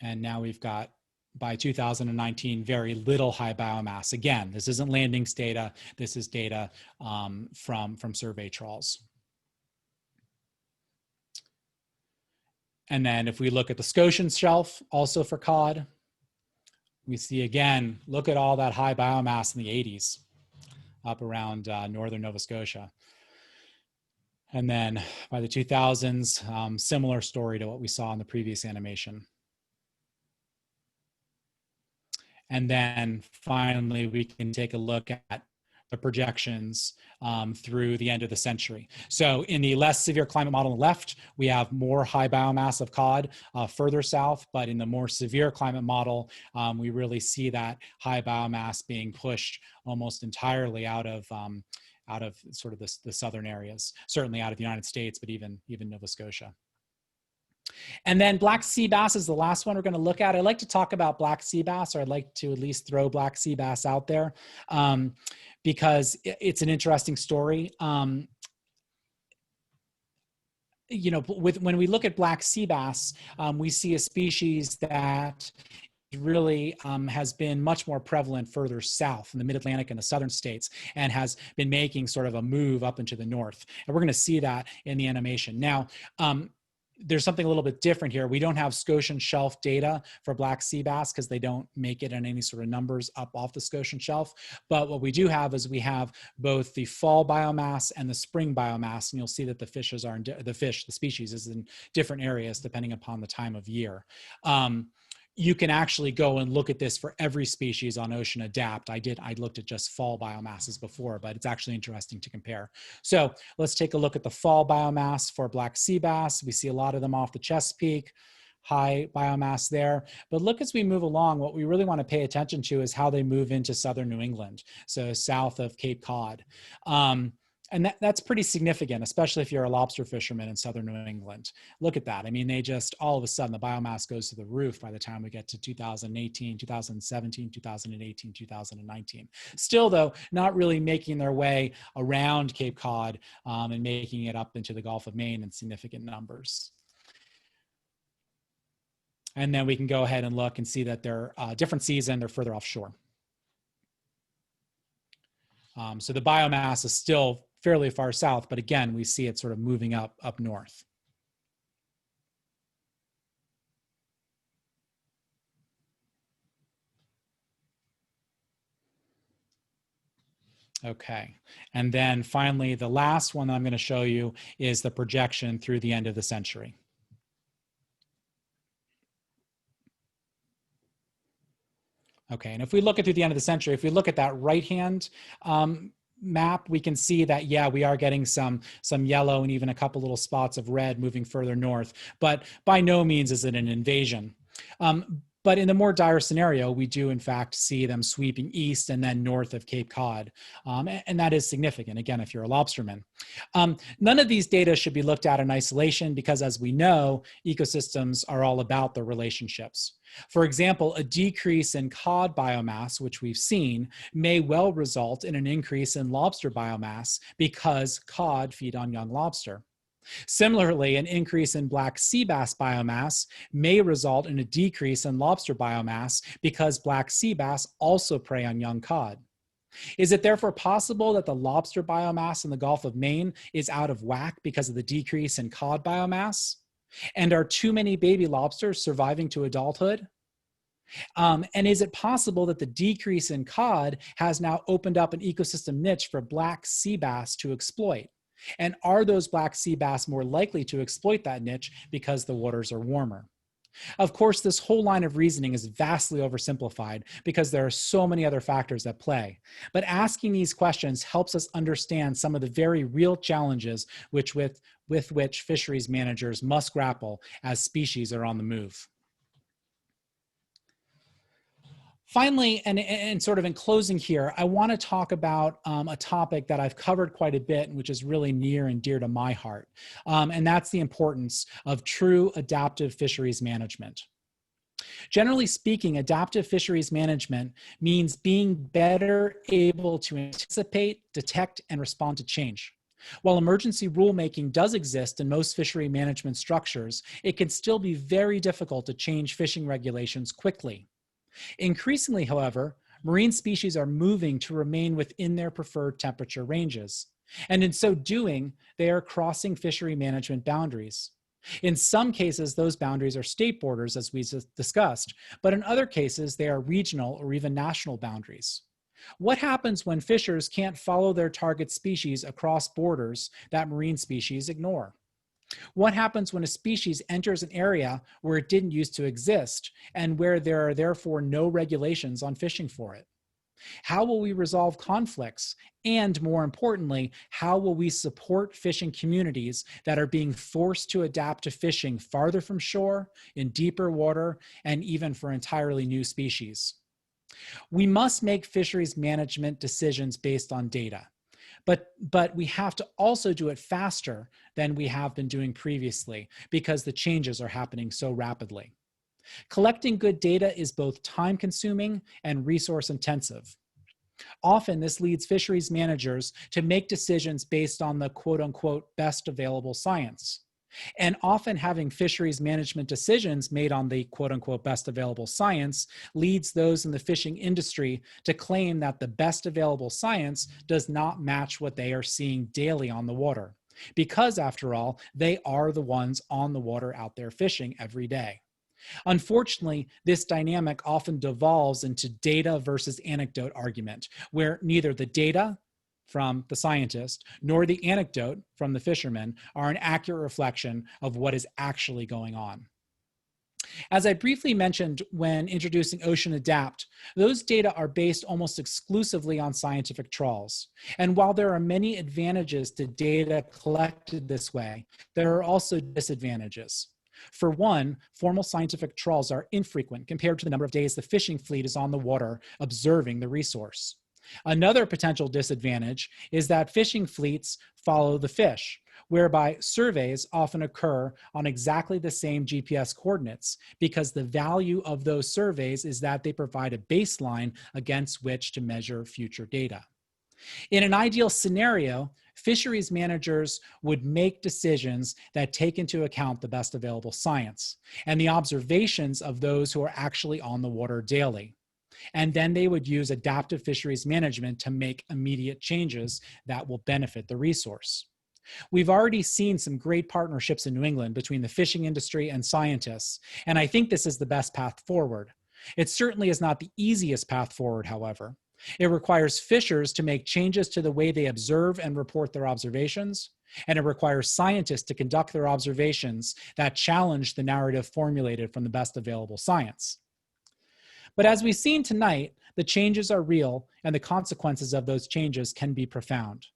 Speaker 3: And now we've got, by 2019, very little high biomass. Again, this isn't landings data. This is data from survey trawls. And then if we look at the Scotian Shelf, also for cod, we see again, look at all that high biomass in the 80s up around northern Nova Scotia. And then by the 2000s, similar story to what we saw in the previous animation. And then finally, we can take a look at the projections through the end of the century. So in the less severe climate model on the left, we have more high biomass of cod further south, but in the more severe climate model, we really see that high biomass being pushed almost entirely out of sort of the southern areas, certainly out of the United States, but even Nova Scotia. And then black sea bass is the last one we're going to look at. I like to talk about black sea bass, or I'd like to at least throw black sea bass out there because it's an interesting story. You know, when we look at black sea bass, we see a species that really has been much more prevalent further south in the mid-Atlantic and the southern states, and has been making sort of a move up into the north. And we're going to see that in the animation. Now, there's something a little bit different here. We don't have Scotian Shelf data for black sea bass because they don't make it in any sort of numbers up off the Scotian Shelf. But what we do have is we have both the fall biomass and the spring biomass, and you'll see that the fishes are the species is in different areas depending upon the time of year. you can actually go and look at this for every species on Ocean Adapt. I looked at just fall biomasses before, but it's actually interesting to compare. So let's take a look at the fall biomass for black sea bass. We see a lot of them off the Chesapeake, high biomass there. But look, as we move along, what we really want to pay attention to is how they move into southern New England, so south of Cape Cod. And that's pretty significant, especially if you're a lobster fisherman in southern New England. Look at that. I mean, they just, all of a sudden, the biomass goes to the roof by the time we get to 2018, 2017, 2018, 2019. Still, though, not really making their way around Cape Cod and making it up into the Gulf of Maine in significant numbers. And then we can go ahead and look and see that they're different season, they're further offshore. So the biomass is still fairly far south, but again, we see it sort of moving up north. Okay, and then finally, the last one that I'm going to show you is the projection through the end of the century. Okay, and if we look at through the end of the century, if we look at that right-hand map, we can see that, yeah, we are getting some yellow and even a couple little spots of red moving further north, but by no means is it an invasion. But in the more dire scenario, we do in fact see them sweeping east and then north of Cape Cod. And that is significant, again, if you're a lobsterman. None of these data should be looked at in isolation because, as we know, ecosystems are all about the relationships. For example, a decrease in cod biomass, which we've seen, may well result in an increase in lobster biomass because cod feed on young lobster. Similarly, an increase in black sea bass biomass may result in a decrease in lobster biomass because black sea bass also prey on young cod. Is it therefore possible that the lobster biomass in the Gulf of Maine is out of whack because of the decrease in cod biomass? And are too many baby lobsters surviving to adulthood? And is it possible that the decrease in cod has now opened up an ecosystem niche for black sea bass to exploit? And are those black sea bass more likely to exploit that niche because the waters are warmer? Of course, this whole line of reasoning is vastly oversimplified because there are so many other factors at play. But asking these questions helps us understand some of the very real challenges with which fisheries managers must grapple as species are on the move. Finally, and sort of in closing here, I want to talk about a topic that I've covered quite a bit, which is really near and dear to my heart, and that's the importance of true adaptive fisheries management. Generally speaking, adaptive fisheries management means being better able to anticipate, detect, and respond to change. While emergency rulemaking does exist in most fishery management structures, it can still be very difficult to change fishing regulations quickly. Increasingly, however, marine species are moving to remain within their preferred temperature ranges. And in so doing, they are crossing fishery management boundaries. In some cases, those boundaries are state borders, as we discussed, but in other cases, they are regional or even national boundaries. What happens when fishers can't follow their target species across borders that marine species ignore? What happens when a species enters an area where it didn't used to exist and where there are therefore no regulations on fishing for it? How will we resolve conflicts? And more importantly, how will we support fishing communities that are being forced to adapt to fishing farther from shore, in deeper water, and even for entirely new species? We must make fisheries management decisions based on data. But we have to also do it faster than we have been doing previously because the changes are happening so rapidly. Collecting good data is both time-consuming and resource-intensive. Often, this leads fisheries managers to make decisions based on the quote-unquote best available science. And often having fisheries management decisions made on the quote-unquote best available science leads those in the fishing industry to claim that the best available science does not match what they are seeing daily on the water. Because, after all, they are the ones on the water out there fishing every day. Unfortunately, this dynamic often devolves into data versus anecdote argument, where neither the data from the scientist nor the anecdote from the fisherman are an accurate reflection of what is actually going on. As I briefly mentioned when introducing Ocean Adapt, those data are based almost exclusively on scientific trawls. And while there are many advantages to data collected this way, there are also disadvantages. For one, formal scientific trawls are infrequent compared to the number of days the fishing fleet is on the water observing the resource. Another potential disadvantage is that fishing fleets follow the fish, whereby surveys often occur on exactly the same GPS coordinates because the value of those surveys is that they provide a baseline against which to measure future data. In an ideal scenario, fisheries managers would make decisions that take into account the best available science and the observations of those who are actually on the water daily. And then they would use adaptive fisheries management to make immediate changes that will benefit the resource. We've already seen some great partnerships in New England between the fishing industry and scientists, and I think this is the best path forward. It certainly is not the easiest path forward, however. It requires fishers to make changes to the way they observe and report their observations, and it requires scientists to conduct their observations that challenge the narrative formulated from the best available science. But as we've seen tonight, the changes are real and the consequences of those changes can be profound.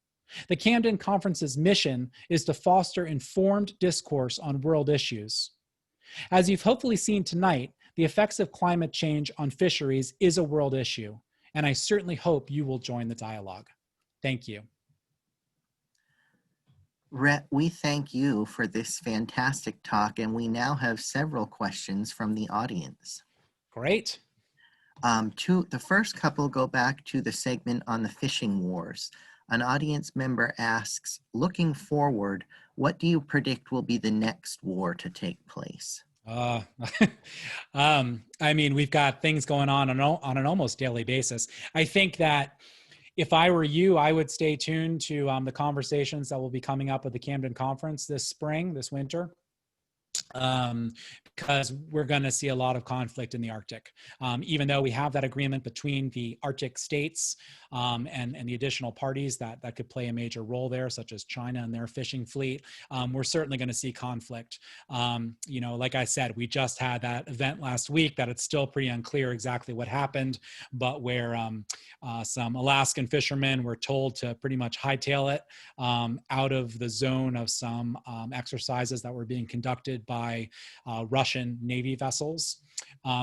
Speaker 3: The Camden Conference's mission is to foster informed discourse on world issues. As you've hopefully seen tonight, the effects of climate change on fisheries is a world issue, and I certainly hope you will join the dialogue. Thank you.
Speaker 1: Ret, we thank you for this fantastic talk, and we now have several questions from the audience.
Speaker 3: Great.
Speaker 1: The first couple go back to the segment on the fishing wars. An audience member asks, looking forward, what do you predict will be the next war to take place?
Speaker 3: I mean, we've got things going on an almost daily basis. I think that if I were you, I would stay tuned to the conversations that will be coming up at the Camden Conference this winter. Because we're going to see a lot of conflict in the Arctic. Even though we have that agreement between the Arctic states and the additional parties that could play a major role there, such as China and their fishing fleet, we're certainly going to see conflict. You know, like I said, we just had that event last week that it's still pretty unclear exactly what happened, but where some Alaskan fishermen were told to pretty much hightail it out of the zone of some exercises that were being conducted by Russian Navy vessels.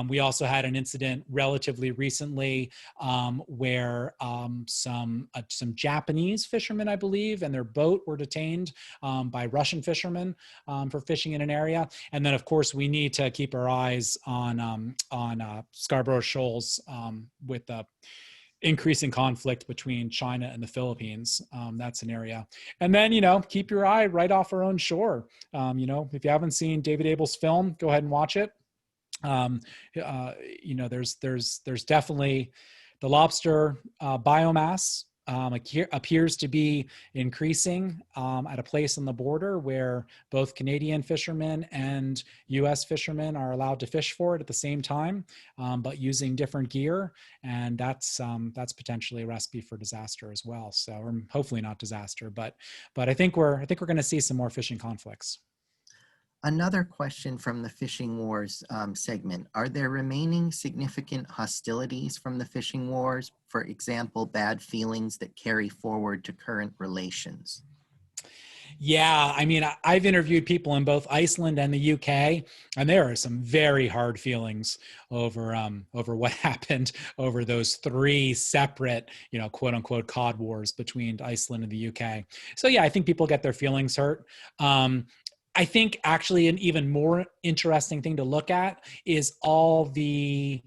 Speaker 3: We also had an incident relatively recently where some Japanese fishermen, I believe, and their boat were detained by Russian fishermen for fishing in an area. And then, of course, we need to keep our eyes on Scarborough Shoals with the increasing conflict between China and the Philippines. That's an area. And then, you know, keep your eye right off our own shore. You know, if you haven't seen David Abel's film, go ahead and watch it. You know, there's definitely the lobster biomass appears to be increasing at a place on the border where both Canadian fishermen and U.S. fishermen are allowed to fish for it at the same time, but using different gear, and that's potentially a recipe for disaster as well. So, or hopefully not disaster, but I think we're going to see some more fishing conflicts.
Speaker 1: Another question from the Fishing Wars segment. Are there remaining significant hostilities from the fishing wars? For example, bad feelings that carry forward to current relations?
Speaker 3: Yeah, I mean, I've interviewed people in both Iceland and the UK, and there are some very hard feelings over what happened over those three separate, you know, quote unquote Cod Wars between Iceland and the UK. So yeah, I think people get their feelings hurt. I think actually an even more interesting thing to look at is all the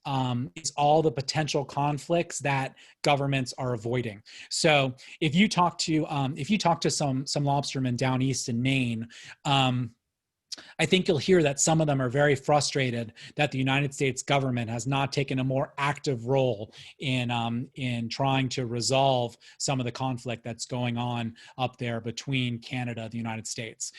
Speaker 3: potential conflicts that governments are avoiding. So if you talk to some lobstermen down east in Maine, I think you'll hear that some of them are very frustrated that the United States government has not taken a more active role in trying to resolve some of the conflict that's going on up there between Canada and the United States.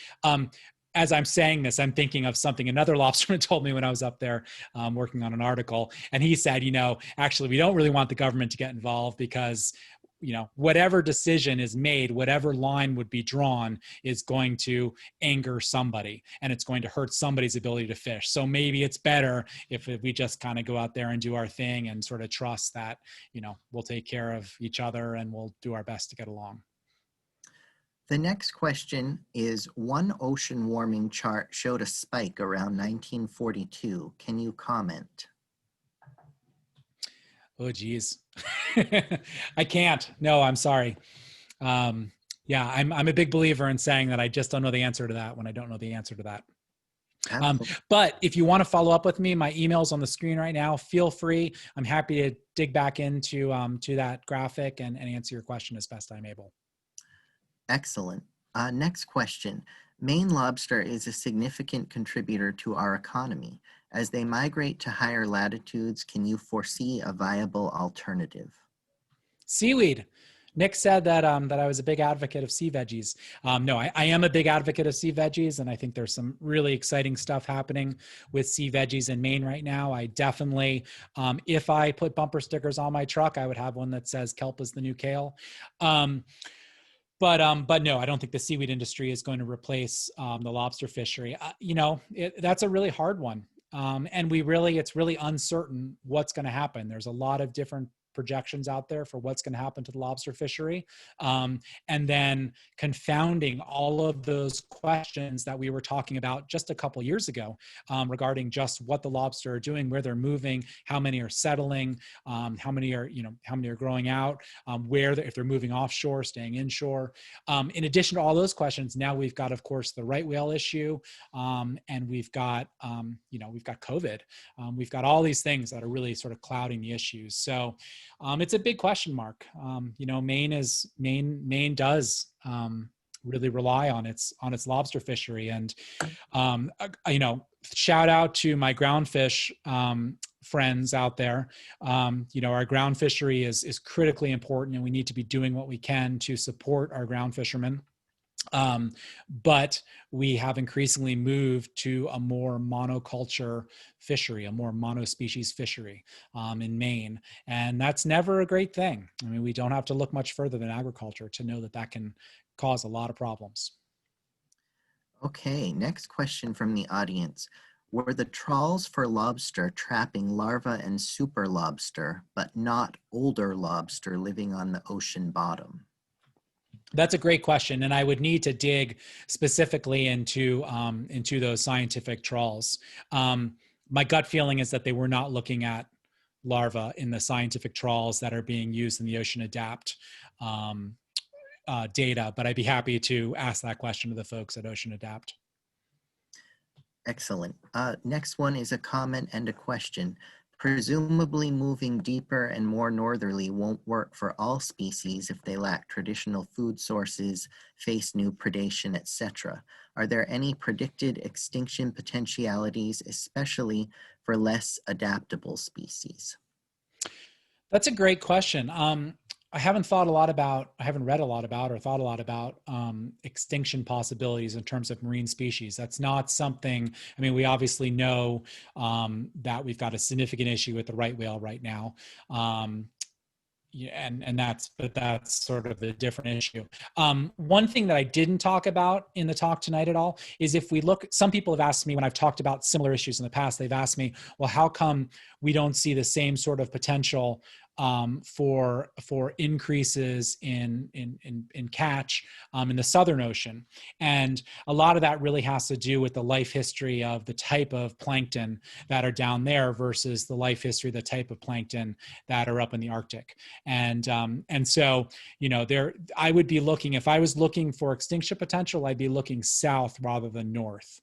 Speaker 3: As I'm saying this, I'm thinking of something another lobsterman told me when I was up there working on an article. And he said, you know, actually, we don't really want the government to get involved because whatever decision is made, whatever line would be drawn is going to anger somebody, and it's going to hurt somebody's ability to fish. So maybe it's better if we just kind of go out there and do our thing and sort of trust that, we'll take care of each other and we'll do our best to get along.
Speaker 1: The next question is, one ocean warming chart showed a spike around 1942. Can you comment?
Speaker 3: Oh, geez. I can't. No, I'm sorry. Yeah, I'm a big believer in saying that I just don't know the answer to that when I don't know the answer to that. But if you want to follow up with me, my email's on the screen right now. Feel free. I'm happy to dig back into to that graphic and answer your question as best I'm able.
Speaker 1: Excellent. Next question. Maine lobster is a significant contributor to our economy. As they migrate to higher latitudes, can you foresee a viable alternative?
Speaker 3: Seaweed. Nick said that that I was a big advocate of sea veggies. No, I am a big advocate of sea veggies, and I think there's some really exciting stuff happening with sea veggies in Maine right now. I definitely, if I put bumper stickers on my truck, I would have one that says "Kelp is the new kale." But no, I don't think the seaweed industry is going to replace the lobster fishery. That's a really hard one. And it's really uncertain what's going to happen. There's a lot of different projections out there for what's going to happen to the lobster fishery. And then confounding all of those questions that we were talking about just a couple years ago regarding just what the lobster are doing, where they're moving, how many are settling, how many are growing out, if they're moving offshore, staying inshore. In addition to all those questions, now we've got, of course, the right whale issue, and we've got COVID. We've got all these things that are really sort of clouding the issues. So it's a big question mark. Maine does really rely on its lobster fishery, and shout out to my groundfish friends out there. Our ground fishery is critically important, and we need to be doing what we can to support our ground fishermen. But we have increasingly moved to a more monoculture fishery, a more monospecies fishery in Maine. And that's never a great thing. I mean, we don't have to look much further than agriculture to know that can cause a lot of problems.
Speaker 1: Okay, next question from the audience. Were the trawls for lobster trapping larvae and super lobster, but not older lobster living on the ocean bottom?
Speaker 3: That's a great question, and I would need to dig specifically into those scientific trawls. My gut feeling is that they were not looking at larvae in the scientific trawls that are being used in the Ocean Adapt data, but I'd be happy to ask that question to the folks at Ocean Adapt.
Speaker 1: Excellent. Next one is a comment and a question. Presumably moving deeper and more northerly won't work for all species if they lack traditional food sources, face new predation, etc. Are there any predicted extinction potentialities, especially for less adaptable species?
Speaker 3: That's a great question. I haven't read a lot about or thought a lot about extinction possibilities in terms of marine species. That's not something, I mean, we obviously know that we've got a significant issue with the right whale right now. But that's sort of a different issue. One thing that I didn't talk about in the talk tonight at all is if we look, some people have asked me when I've talked about similar issues in the past, they've asked me, well, how come we don't see the same sort of potential for increases in catch in the Southern Ocean? And a lot of that really has to do with the life history of the type of plankton that are down there versus the life history, the type of plankton that are up in the Arctic. And so, I would be looking, if I was looking for extinction potential, I'd be looking south rather than north.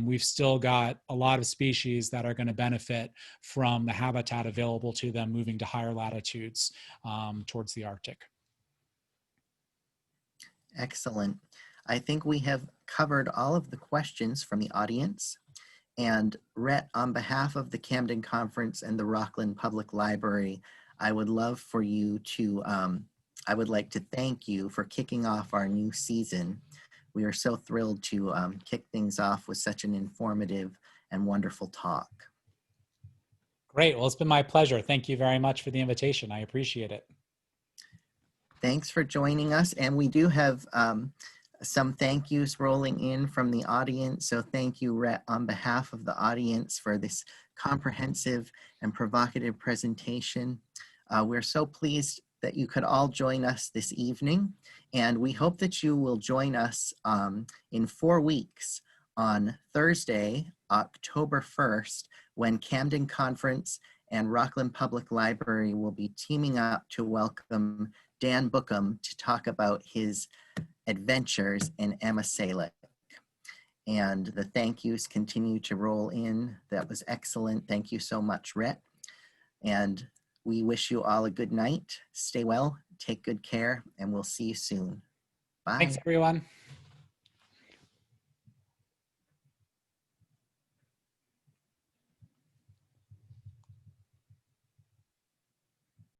Speaker 3: We've still got a lot of species that are going to benefit from the habitat available to them moving to higher latitudes towards the Arctic.
Speaker 1: Excellent. I think we have covered all of the questions from the audience. And Ret, on behalf of the Camden Conference and the Rockland Public Library, I would love for you to, I would like to thank you for kicking off our new season. We are so thrilled to kick things off with such an informative and wonderful talk.
Speaker 3: Great. Well, it's been my pleasure. Thank you very much for the invitation. I appreciate it.
Speaker 1: Thanks for joining us. And we do have some thank yous rolling in from the audience. So thank you, Ret, on behalf of the audience for this comprehensive and provocative presentation. We're so pleased that you could all join us this evening. And we hope that you will join us in 4 weeks on Thursday, October 1st, when Camden Conference and Rockland Public Library will be teaming up to welcome Dan Bookham to talk about his adventures in Amosalic. And the thank yous continue to roll in. That was excellent. Thank you so much, Ret. And we wish you all a good night. Stay well, take good care, and we'll see you soon. Bye.
Speaker 3: Thanks, everyone.